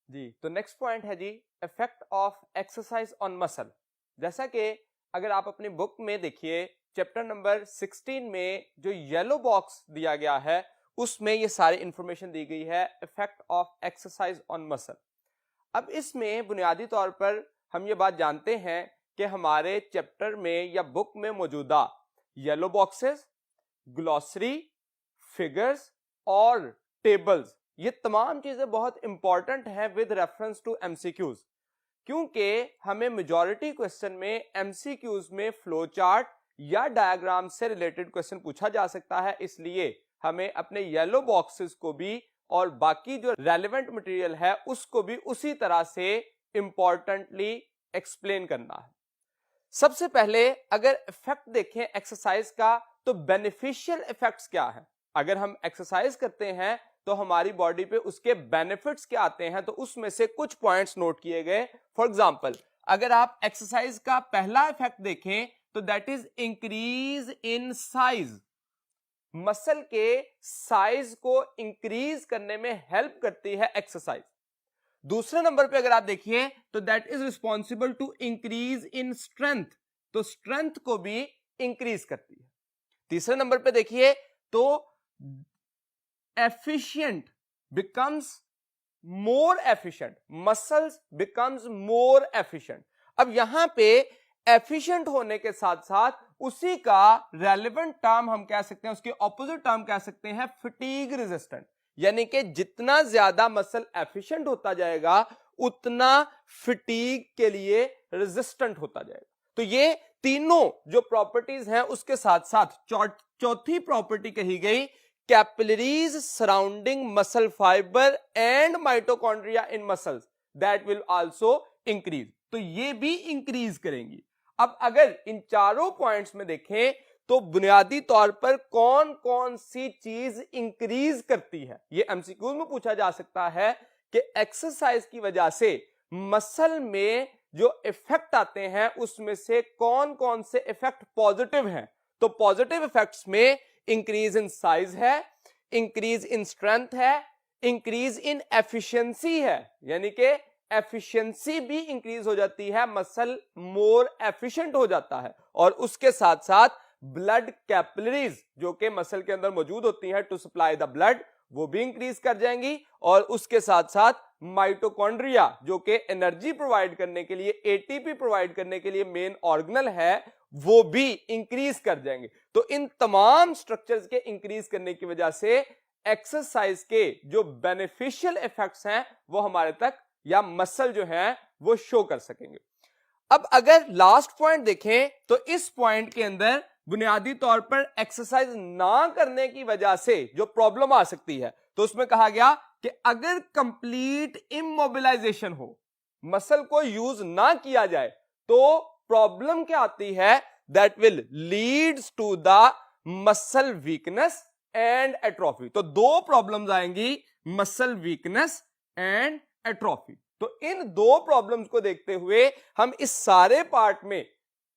जी। तो नेक्स्ट पॉइंट है जी effect of exercise on muscle. जैसा कि अगर आप अपनी बुक में देखिए चैप्टर नंबर 16 में जो येलो बॉक्स दिया गया है उसमें ये सारी इंफॉर्मेशन दी गई है effect of exercise on muscle. अब इसमें बुनियादी तौर पर हम ये बात जानते हैं कि हमारे चैप्टर में या बुक में मौजूदा येलो बॉक्सेस, ग्लॉसरी, फिगर्स और टेबल्स, ये तमाम चीजें बहुत इंपॉर्टेंट हैं विद रेफरेंस टू एमसीक्यूज, क्योंकि हमें मेजॉरिटी क्वेश्चन में एमसीक्यूज में फ्लो चार्ट या डायग्राम से रिलेटेड क्वेश्चन पूछा जा सकता है। इसलिए हमें अपने येलो बॉक्सेस को भी और बाकी जो रेलेवेंट मटेरियल है उसको भी उसी तरह से इंपॉर्टेंटली एक्सप्लेन करना है। सबसे पहले अगर इफेक्ट देखें एक्सरसाइज का तो बेनिफिशियल इफेक्ट्स क्या है। अगर हम एक्सरसाइज करते हैं तो हमारी बॉडी पे उसके बेनिफिट्स क्या आते हैं, तो उसमें से कुछ पॉइंट्स नोट किए गए। फॉर एग्जांपल, अगर आप एक्सरसाइज का पहला इफेक्ट देखें तो that is increase in size. Muscle के साइज को इंक्रीज करने में हेल्प करती है एक्सरसाइज। दूसरे नंबर पे अगर आप देखिए तो that is responsible to increase in strength, तो स्ट्रेंथ को भी इंक्रीज करती है। तीसरे नंबर पे देखिए तो efficient becomes more efficient, muscles becomes more efficient. अब यहां पे एफिशिएंट होने के साथ साथ उसी का रेलेवेंट टर्म हम कह सकते हैं, उसके ऑपोजिट टर्म कह सकते हैं फटीग रेजिस्टेंट, यानी कि जितना ज्यादा मसल एफिशिएंट होता जाएगा उतना फटीग के लिए रेजिस्टेंट होता जाएगा। तो ये तीनों जो प्रॉपर्टीज हैं उसके साथ साथ चौथी प्रॉपर्टी कही गई capillaries surrounding muscle fibre and mitochondria in muscles that will also increase, तो ये भी इंक्रीज करेंगी। अब अगर इन चारों पॉइंट्स में देखें तो बुनियादी तौर पर कौन कौन सी चीज इंक्रीज करती है, ये एमसीक्यूज में पूछा जा सकता है कि एक्सरसाइज की वजह से मसल में जो इफेक्ट आते हैं उसमें से कौन कौन से इफेक्ट पॉजिटिव हैं। तो पॉजिटिव इफेक्ट्स में इंक्रीज इन साइज है, इंक्रीज इन स्ट्रेंथ है, इंक्रीज इन एफिशिएंसी है, यानी कि एफिशिएंसी भी इंक्रीज हो जाती है, मसल मोर एफिशिएंट हो जाता है, और उसके साथ साथ ब्लड कैपिलरीज जो कि मसल के अंदर मौजूद होती हैं टू सप्लाई द ब्लड, वो भी इंक्रीज कर जाएंगी, और उसके साथ साथ माइटोकॉन्ड्रिया जो कि एनर्जी प्रोवाइड करने के लिए, एटीपी प्रोवाइड करने के लिए मेन ऑर्गेनल है, वो भी इंक्रीज कर जाएंगे। तो इन तमाम स्ट्रक्चर्स के इंक्रीज करने की वजह से एक्सरसाइज के जो बेनिफिशियल इफेक्ट्स हैं वो हमारे तक या मसल जो है वो शो कर सकेंगे। अब अगर लास्ट पॉइंट देखें तो इस पॉइंट के अंदर बुनियादी तौर पर एक्सरसाइज ना करने की वजह से जो प्रॉब्लम आ सकती है, तो उसमें कहा गया कि अगर कंप्लीट इमोबिलाइजेशन हो, मसल को यूज ना किया जाए, तो प्रॉब्लम क्या आती है, that will leads to the muscle weakness and atrophy. तो दो प्रॉब्लम्स आएंगी, मसल वीकनेस एंड एट्रोफी। तो इन दो प्रॉब्लम्स को देखते हुए हम इस सारे पार्ट में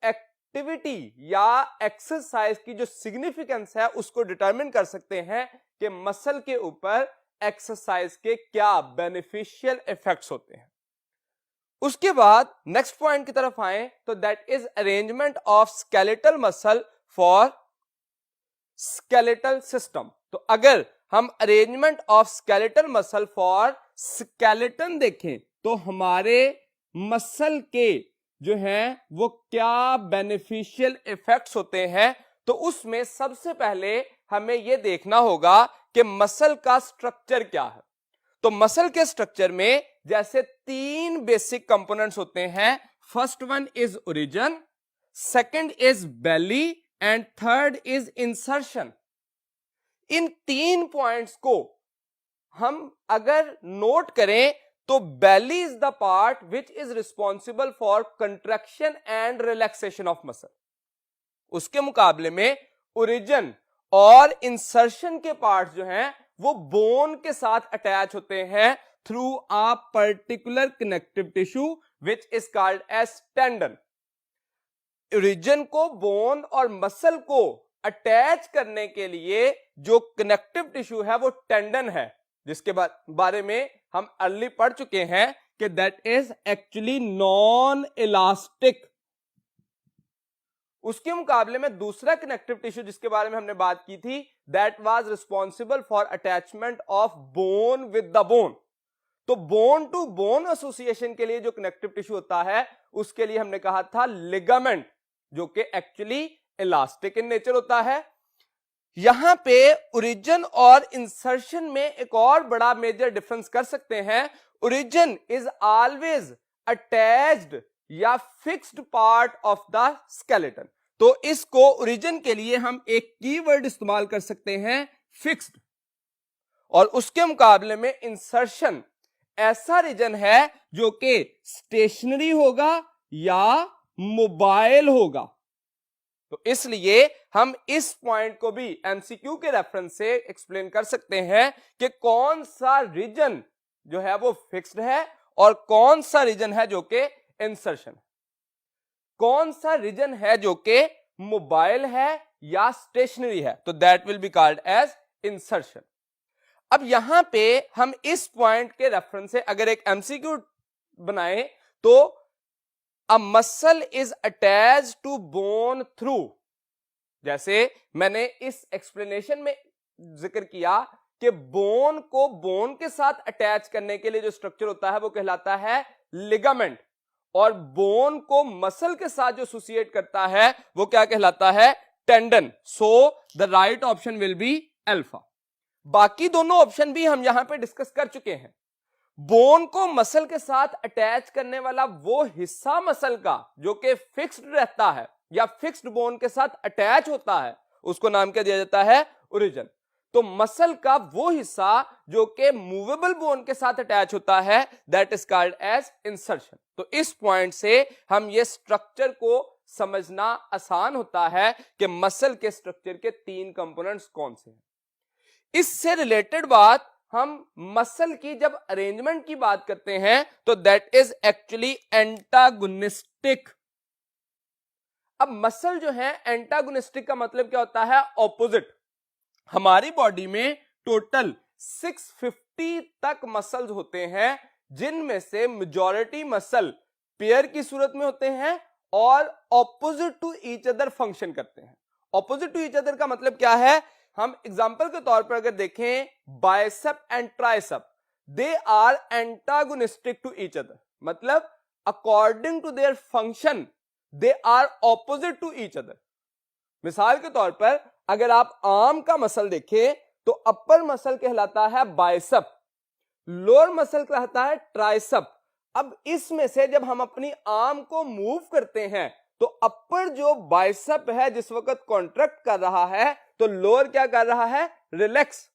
एक्टिविटी या एक्सरसाइज की जो सिग्निफिकेंस है उसको डिटरमिन कर सकते हैं कि मसल के ऊपर एक्सरसाइज के क्या बेनिफिशियल इफेक्ट्स होते हैं। उसके बाद नेक्स्ट पॉइंट की तरफ आए तो that is arrangement of skeletal muscle for skeletal system. तो अगर हम arrangement of skeletal muscle for skeleton देखें तो हमारे मसल के जो हैं वो क्या बेनिफिशियल इफेक्ट्स होते हैं, तो उसमें सबसे पहले हमें यह देखना होगा कि मसल का स्ट्रक्चर क्या है। तो मसल के स्ट्रक्चर में जैसे तीन बेसिक कंपोनेंट्स होते हैं, first one is origin, second is belly and third is insertion. इन तीन पॉइंट्स को हम अगर नोट करें तो belly is the part which is responsible for contraction and relaxation of muscle. उसके मुकाबले में ओरिजिन और इंसर्शन के पार्ट जो हैं वो बोन के साथ अटैच होते हैं through a particular connective tissue which is called as tendon. Origin को, बोन और मसल को अटैच करने के लिए जो कनेक्टिव टिश्यू है वो टेंडन है, जिसके बारे में हम अर्ली पढ़ चुके हैं कि that is actually non elastic. उसके मुकाबले में दूसरा कनेक्टिव टिश्यू जिसके बारे में हमने बात की थी, that was responsible for attachment of bone with the bone. तो बोन टू बोन एसोसिएशन के लिए जो कनेक्टिव टिश्यू होता है उसके लिए हमने कहा था लिगामेंट, जो कि एक्चुअली इलास्टिक इन नेचर होता है। यहां पे ओरिजिन और इंसर्शन में एक और बड़ा मेजर डिफरेंस कर सकते हैं। ओरिजिन इज ऑलवेज अटैच्ड या fixed part of the skeleton. तो इसको ओरिजिन के लिए हम एक कीवर्ड इस्तेमाल कर सकते हैं, फिक्स्ड। और उसके मुकाबले में इंसर्शन ऐसा रीजन है जो कि स्टेशनरी होगा या मोबाइल होगा। तो इसलिए हम इस पॉइंट को भी एमसीक्यू के रेफरेंस से एक्सप्लेन कर सकते हैं कि कौन सा रीजन जो है वो फिक्स्ड है और कौन सा रीजन है जो कि इंसर्शन, कौन सा रीजन है जो कि मोबाइल है या स्टेशनरी है। तो that will be called as insertion. अब यहां पे हम इस पॉइंट के रेफरेंस से अगर एक एमसीक्यू बनाएं तो a muscle is attached to bone through, जैसे मैंने इस एक्सप्लेनेशन में जिक्र किया कि बोन को बोन के साथ अटैच करने के लिए जो स्ट्रक्चर होता है वो कहलाता है लिगामेंट, और बोन को मसल के साथ जो एसोसिएट करता है वो क्या कहलाता है, tendon. So the right option will be alpha. बाकी दोनों ऑप्शन भी हम यहां पे डिस्कस कर चुके हैं। बोन को मसल के साथ अटैच करने वाला वो हिस्सा मसल का जो कि फिक्स्ड रहता है या फिक्स्ड बोन के साथ अटैच होता है, उसको नाम क्या दिया जाता है, ओरिजिन। तो मसल का वो हिस्सा जो कि मूवेबल बोन के साथ अटैच होता है, that is called as insertion. तो इस पॉइंट से हम ये स्ट्रक्चर को समझना आसान होता है कि मसल के स्ट्रक्चर के 3 कंपोनेंट्स कौन से हैं। इससे रिलेटेड बात, हम मसल की जब अरेंजमेंट की बात करते हैं तो दैट इज एक्चुअली एंटागोनिस्टिक। अब मसल जो है एंटागोनिस्टिक का मतलब क्या होता है, ऑपोजिट। हमारी बॉडी में टोटल 650 तक मसल्स होते हैं, जिनमें से मेजॉरिटी मसल पेयर की सूरत में होते हैं और opposite to each other function करते हैं। ऑपोजिट टू ईच अदर का मतलब क्या है, हम एग्जांपल के तौर पर अगर देखें bicep and tricep, they are antagonistic to each other, मतलब according to their function they are opposite to each other. मिसाल के तौर पर अगर आप आर्म का मसल देखें तो अपर मसल कहलाता है बाइसेप, लोअर मसल कहलाता है ट्राइसेप। अब इसमें से जब हम अपनी आर्म को मूव करते हैं तो अपर जो बाइसेप है जिस वक्त कॉन्ट्रैक्ट कर रहा है तो लोअर क्या कर रहा है, relax.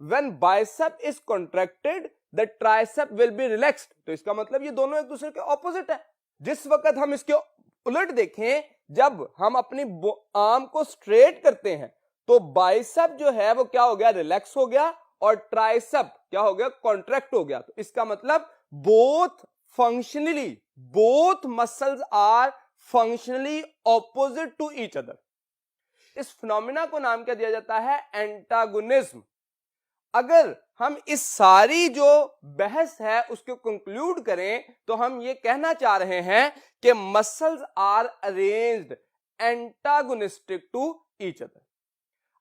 When bicep is contracted the tricep will be relaxed. तो इसका मतलब ये दोनों एक दूसरे के ऑपोजिट है। जिस वक्त हम इसके उलट देखें, जब हम अपनी आर्म को स्ट्रेट करते हैं तो बाइसेप जो है वो क्या हो गया, रिलैक्स हो गया, और ट्राइसेप क्या हो गया, कॉन्ट्रैक्ट हो गया। तो इसका मतलब both functionally, both muscles are functionally opposite to each other. इस फिनोमिना को नाम क्या दिया जाता है, एंटागोनिज्म। अगर हम इस सारी जो बहस है उसको कंक्लूड करें तो हम ये कहना चाह रहे हैं कि muscles are arranged antagonistic to each other.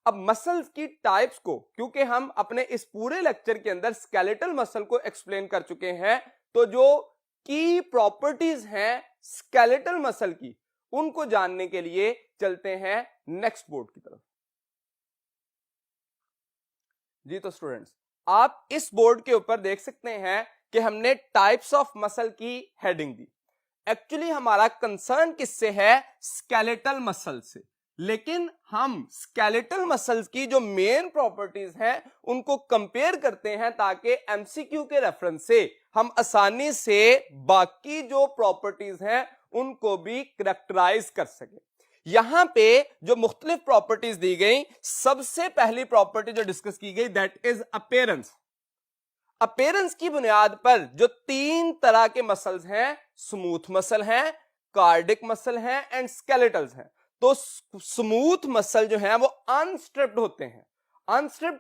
अब मसल्स की टाइप्स को, क्योंकि हम अपने इस पूरे लेक्चर के अंदर स्केलेटल मसल को एक्सप्लेन कर चुके हैं, तो जो की प्रॉपर्टीज हैं स्केलेटल मसल की, उनको जानने के लिए चलते हैं नेक्स्ट बोर्ड की तरफ। जी तो स्टूडेंट्स, आप इस बोर्ड के ऊपर देख सकते हैं कि हमने टाइप्स ऑफ मसल की हेडिंग दी। एक्चुअली हमारा कंसर्न किससे है, स्केलेटल मसल से, लेकिन हम स्केलेटल मसल्स की जो मेन प्रॉपर्टीज हैं उनको कंपेयर करते हैं ताकि एमसीक्यू के रेफरेंस से हम आसानी से बाकी जो प्रॉपर्टीज हैं उनको भी कैरेक्टराइज कर सकें। यहां पे जो मुख्तलिफ प्रॉपर्टीज दी गई, सबसे पहली प्रॉपर्टी जो डिस्कस की गई दैट इज अपीयरेंस। अपीयरेंस की बुनियाद पर जो 3 तरह के मसल्स हैं, स्मूथ मसल हैं, कार्डिक मसल हैं एंड स्केलेटल्स हैं। तो स्मूथ मसल जो हैं वो अनस्ट्रिप्ड होते हैं। अनस्ट्रिप्ड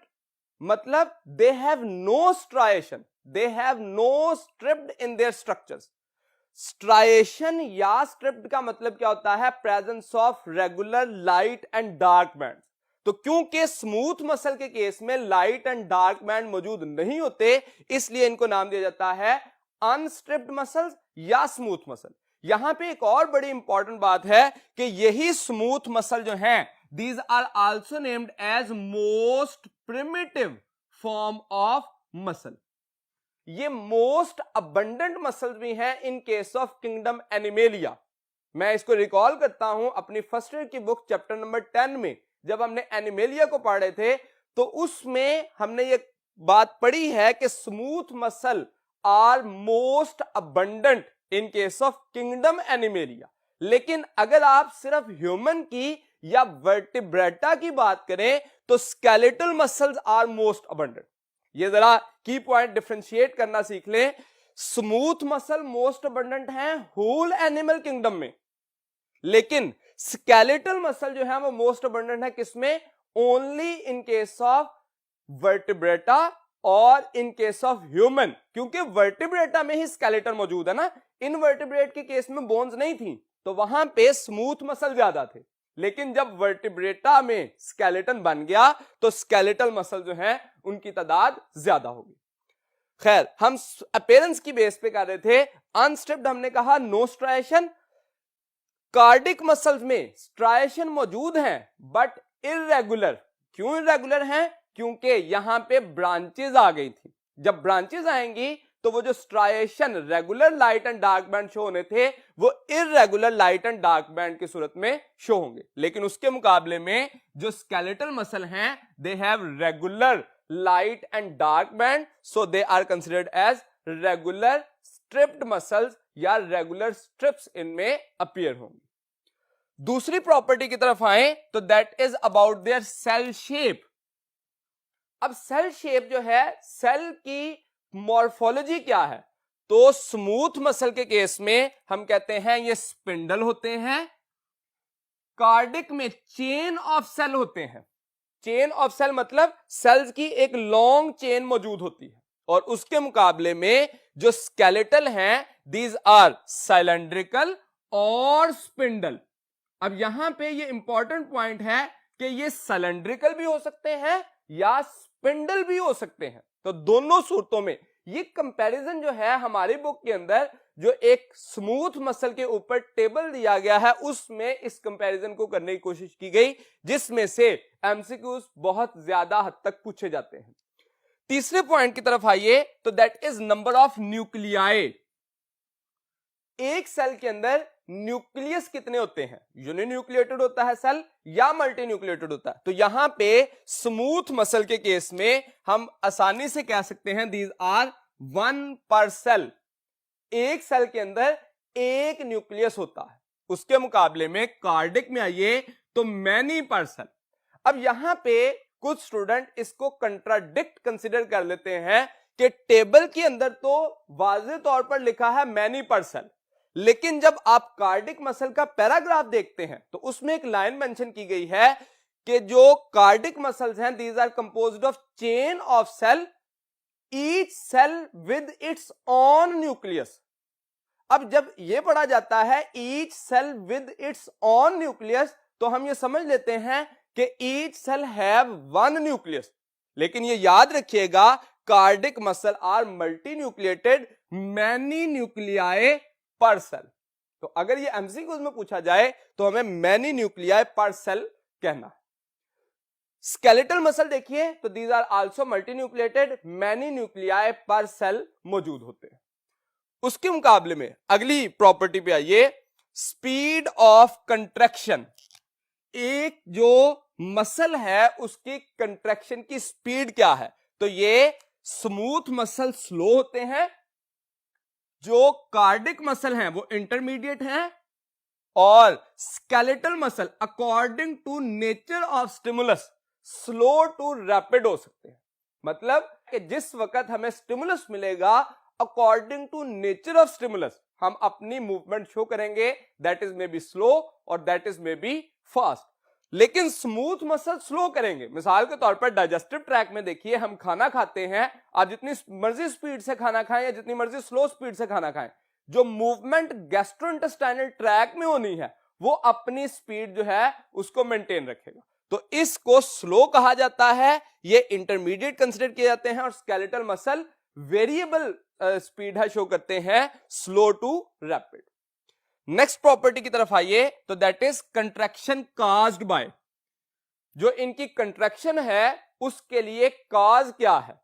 मतलब they have no striation, they have no striped in their structures. Striation या स्ट्रिप्ड का मतलब क्या होता है? Presence of regular light and dark band. तो क्योंकि स्मूथ मसल के केस में लाइट एंड डार्क बैंड मौजूद नहीं होते, इसलिए इनको नाम दिया जाता है अनस्ट्रिप्ड मसल्स या स्मूथ मसल। यहां पे एक और बड़ी इंपॉर्टेंट बात है कि यही स्मूथ मसल जो हैं, these are also named as most primitive form of muscle। ये मोस्ट अबंडेंट मसल्स भी हैं इन केस ऑफ किंगडम एनिमेलिया। मैं इसको रिकॉल करता हूं अपनी फर्स्ट ईयर की बुक चैप्टर नंबर 10 में, जब हमने एनिमेलिया को पढ़े थे तो उसमें हमने ये बात पढ़ी है कि smooth muscle are most abundant in case of kingdom Animalia. लेकिन अगर आप सिर्फ ह्यूमन की या वर्टिब्रेटा की बात करें तो skeletal muscles are most abundant. ये जरा की पॉइंट डिफरेंशिएट करना सीख लें। स्मूथ मसल मोस्ट अबंडेंट हैं होल एनिमल किंगडम में, लेकिन स्केलेटल मसल जो है वो मोस्ट अबंडेंट है किसमें? Only in case of vertebrata और इन केस ऑफ ह्यूमन, क्योंकि वर्टिब्रेटा में ही स्केलेटन मौजूद है ना। इनवर्टिब्रेट के केस में बोन्स नहीं थी, तो वहां पे स्मूथ मसल ज्यादा थे। लेकिन जब वर्टिब्रेटा में स्केलेटन बन गया तो स्केलेटल मसल जो है उनकी तादाद ज्यादा होगी। खैर, हम अपीयरेंस की बेस पे कर रहे थे। अनस्ट्रिप्ड हमने कहा नो स्ट्राइएशन। कार्डिक मसल्स में स्ट्राइएशन मौजूद है बट इर्रेगुलर। क्यों इर्रेगुलर हैं? क्योंकि यहां पे ब्रांचेस आ गई थी। जब ब्रांचेस आएंगी तो वो जो striation regular light and dark band show होने थे वो irregular light and dark band की सूरत में शो होंगे। लेकिन उसके मुकाबले में जो स्केलेटल मसल हैं they have regular light and dark band, so they are considered as regular striped muscles या रेगुलर स्ट्रिप्स इनमें अपीयर होंगी। दूसरी प्रॉपर्टी की तरफ आए तो that is about their cell shape. अब सेल शेप जो है, सेल की मॉर्फोलॉजी क्या है? तो स्मूथ मसल के केस में हम कहते हैं ये स्पिंडल होते हैं, कार्डिक में चेन ऑफ सेल होते हैं। चेन ऑफ सेल मतलब सेल्स की एक लॉन्ग चेन मौजूद होती है, और उसके मुकाबले में जो स्केलेटल हैं दीज आर साइलेंड्रिकल और स्पिंडल। अब यहां पे ये इंपॉर्टेंट पॉइंट है कि ये सिलेंड्रिकल भी हो सकते हैं या स्पिंडल भी हो सकते हैं। तो दोनों सूरतों में ये कंपैरिजन जो है हमारी बुक के अंदर जो एक स्मूथ मसल के ऊपर टेबल दिया गया है उसमें इस कंपैरिजन को करने की कोशिश की गई, जिसमें से एमसीक्यूज बहुत ज्यादा हद तक पूछे जाते हैं। तीसरे पॉइंट की तरफ आइए तो that is number of nuclei. एक सेल के अंदर न्यूक्लियस कितने होते हैं? यूनिन्यूक्लिएटेड होता है सेल या मल्टी न्यूक्लिएटेड होता है? तो यहां पे स्मूथ मसल के केस में हम आसानी से कह सकते हैं दीज आर 1 पर सेल। एक सेल के अंदर एक न्यूक्लियस होता है। उसके मुकाबले में कार्डिक में आइए तो मैनी पर सेल। अब यहां पे कुछ स्टूडेंट इसको कंट्राडिक्ट कंसीडर कर लेते हैं कि टेबल के अंदर तो वाज़ेह तौर पर लिखा है मैनी पर सेल, लेकिन जब आप कार्डिक मसल का पैराग्राफ देखते हैं तो उसमें एक लाइन मेंशन की गई है कि जो कार्डिक मसल्स हैं these are composed of chain of cell, each cell with its own nucleus. अब जब यह पढ़ा जाता है each cell with its own nucleus तो हम ये समझ लेते हैं कि ईच सेल हैव 1 न्यूक्लियस। लेकिन ये याद रखिएगा cardiac muscle are multinucleated, many nuclei per cell. तो अगर ये एमसीक्यूज में पूछा जाए तो हमें मैनी न्यूक्लियाई पर सेल कहना है। स्केलेटल मसल देखिए तो these are also multinucleated, many nuclei per cell मौजूद होते हैं। उसके मुकाबले में अगली प्रॉपर्टी पे आइए, स्पीड ऑफ कंट्रैक्शन। एक जो मसल है उसकी कंट्रैक्शन की स्पीड क्या है? तो ये स्मूथ मसल स्लो होते हैं, जो कार्डिक मसल हैं वो इंटरमीडिएट हैं, और skeletal muscle according to nature of stimulus slow to rapid हो सकते हैं। मतलब कि जिस वक्त हमें स्टिमुलस मिलेगा according to nature of stimulus हम अपनी मूवमेंट शो करेंगे, that is may be slow और that is may be fast. लेकिन स्मूथ मसल स्लो करेंगे। मिसाल के तौर पर डाइजेस्टिव ट्रैक में देखिए, हम खाना खाते हैं, आप जितनी मर्जी स्पीड से खाना खाएं या जितनी मर्जी स्लो स्पीड से खाना खाएं, जो मूवमेंट गैस्ट्रोइंटेस्टाइनल ट्रैक में होनी है वो अपनी स्पीड जो है उसको मेंटेन रखेगा। तो इसको स्लो कहा जाता है, ये इंटरमीडिएट कंसीडर किए जाते हैं, और स्केलेटल मसल वेरिएबल स्पीड है शो करते हैं, slow to rapid. Next property की तरफ आइए, तो that is contraction caused by. जो इनकी कंट्रैक्शन है उसके लिए काज क्या है?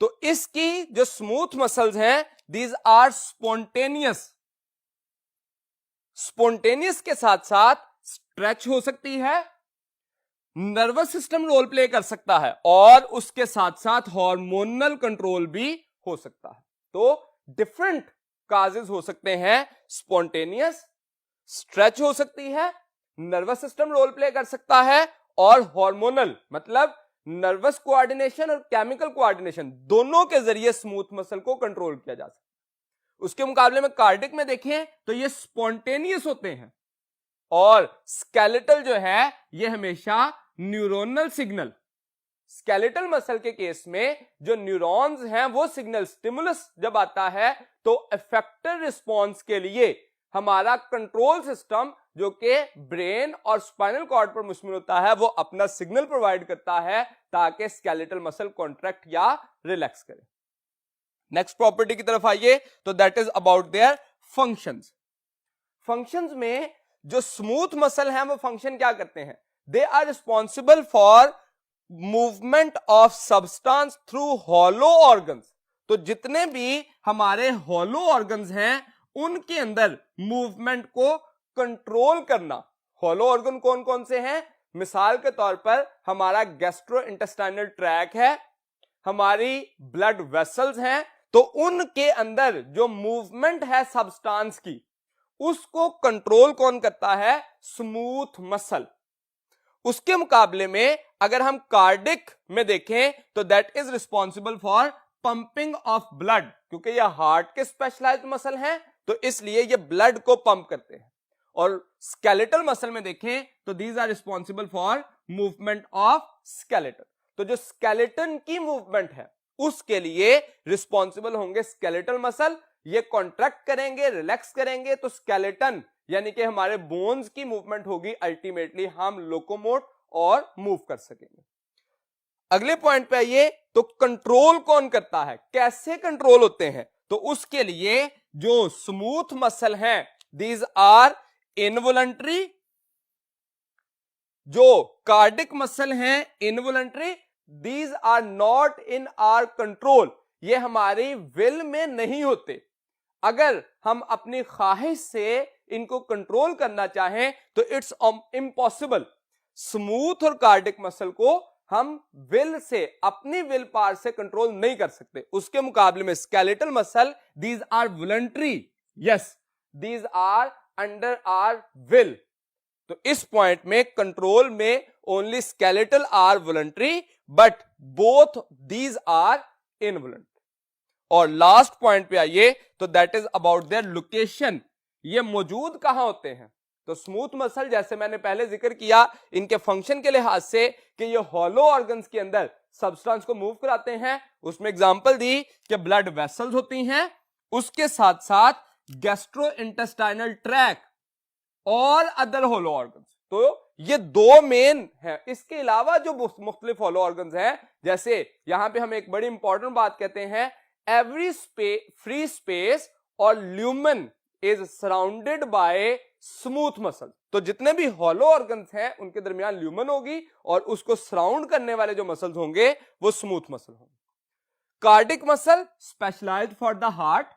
तो इसकी जो स्मूथ मसल्स हैं, दीज आर स्पॉन्टेनियस। स्पॉन्टेनियस के साथ साथ स्ट्रेच हो सकती है, नर्वस सिस्टम रोल प्ले कर सकता है, और उसके साथ साथ हार्मोनल कंट्रोल भी हो सकता है। तो डिफरेंट काजेस हो सकते हैं, स्पॉन्टेनियस, स्ट्रेच हो सकती है, नर्वस सिस्टम रोल प्ले कर सकता है, और हार्मोनल मतलब नर्वस कोऑर्डिनेशन और केमिकल कोऑर्डिनेशन दोनों के जरिए स्मूथ मसल को कंट्रोल किया जा सकता है। उसके मुकाबले में कार्डिक में देखें तो ये स्पॉन्टेनियस होते हैं, और स्केलेटल जो है ये हमेशा न्यूरोनल सिग्नल। स्केलेटल मसल के केस में जो न्यूरॉन्स हैं वो सिग्नल स्टिमुलस जब आता है तो इफेक्टिव रिस्पॉन्स के लिए हमारा कंट्रोल सिस्टम जो कि ब्रेन और स्पाइनल कॉर्ड पर मुश्तमिल होता है वो अपना सिग्नल प्रोवाइड करता है ताकि स्केलेटल मसल कॉन्ट्रैक्ट या रिलैक्स करे। नेक्स्ट प्रॉपर्टी की तरफ आइए, तो that is about their functions. Functions में जो स्मूथ मसल हैं वो फंक्शन क्या करते हैं? They are responsible for movement of substance through hollow organs. तो जितने भी हमारे हॉलो ऑर्गन्स हैं उनके अंदर मूवमेंट को कंट्रोल करना। हॉलो ऑर्गन कौन कौन से हैं? मिसाल के तौर पर हमारा गैस्ट्रोइंटेस्टाइनल ट्रैक है, हमारी ब्लड वेसल्स हैं, तो उनके अंदर जो मूवमेंट है सब्सटेंस की उसको कंट्रोल कौन करता है? Smooth muscle. उसके मुकाबले में अगर हम कार्डिक में देखें तो that is responsible for pumping of blood, क्योंकि ये हार्ट के स्पेशलाइज्ड मसल हैं तो इसलिए ये ब्लड को पंप करते हैं। और स्केलेटल मसल में देखें तो these are responsible for movement of skeleton. तो जो स्केलेटन की मूवमेंट है उसके लिए रिस्पॉन्सिबल होंगे स्केलेटल मसल। ये कॉन्ट्रैक्ट करेंगे, रिलैक्स करेंगे, तो स्केलेटन यानी कि हमारे बोन्स की मूवमेंट होगी, अल्टीमेटली हम लोकोमोट और मूव कर सकेंगे। अगले पॉइंट पे आइए, तो कंट्रोल कौन करता है, कैसे कंट्रोल होते हैं? तो उसके लिए जो स्मूथ मसल हैं दीज आर इनवॉलंटरी, जो कार्डिक मसल हैं involuntary, these are not in our control. ये हमारी विल में नहीं होते। अगर हम अपनी ख्वाहिश से इनको कंट्रोल करना चाहें तो इट्स इम्पॉसिबल। स्मूथ और कार्डिक मसल को हम विल से, अपनी विल पावर से कंट्रोल नहीं कर सकते। उसके मुकाबले में skeletal muscle these are voluntary, yes these are under our will. तो इस पॉइंट में कंट्रोल में only skeletal are voluntary but both these are involuntary. और लास्ट पॉइंट पे आइए, तो that is about their location. ये मौजूद कहां होते हैं? तो स्मूथ मसल जैसे मैंने पहले जिक्र किया इनके फंक्शन के लिहाज से कि ये हॉलो ऑर्गन्स के अंदर सब्सटेंस को मूव कराते हैं। उसमें एग्जांपल दी कि ब्लड वेसल्स होती हैं, उसके साथ साथ गैस्ट्रोइंटेस्टाइनल ट्रैक और अदर हॉलो ऑर्गन्स। तो ये दो मेन है। इसके अलावा जो मुख्तलिफ हॉलो ऑर्गन्स हैं, जैसे यहां पे हम एक बड़ी इंपॉर्टेंट बात कहते हैं, एवरी फ्री स्पेस और lumen is surrounded by smooth muscle. तो जितने भी हॉलो ऑर्गन्स हैं उनके दरमियान ल्यूमन होगी और उसको सराउंड करने वाले जो मसल्स होंगे वो स्मूथ मसल होंगे। Cardiac muscle specialised for the heart,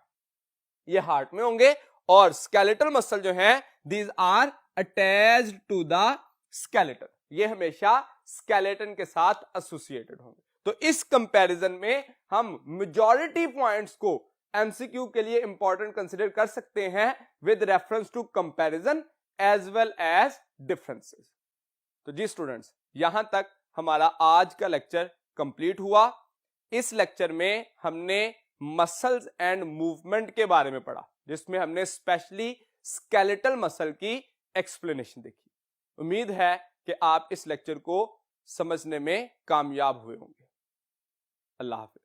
ये हार्ट में होंगे, और स्केलेटल मसल जो हैं these are attached to the skeleton, ये हमेशा स्केलेटन के साथ एसोसिएटेड होंगे। तो इस कंपैरिजन में हम मेजॉरिटी पॉइंट्स को एमसीक्यू के लिए इंपॉर्टेंट कंसीडर कर सकते हैं with reference to comparison as well as differences. तो जी स्टूडेंट्स, यहां तक हमारा आज का लेक्चर कंप्लीट हुआ। इस लेक्चर में हमने मसल्स एंड मूवमेंट के बारे में पढ़ा, जिसमें हमने स्पेशली स्केलेटल मसल की एक्सप्लेनेशन देखी। उम्मीद है कि आप इस लेक्चर को समझने में कामयाब हुए होंगे। अल्लाह हाफिज।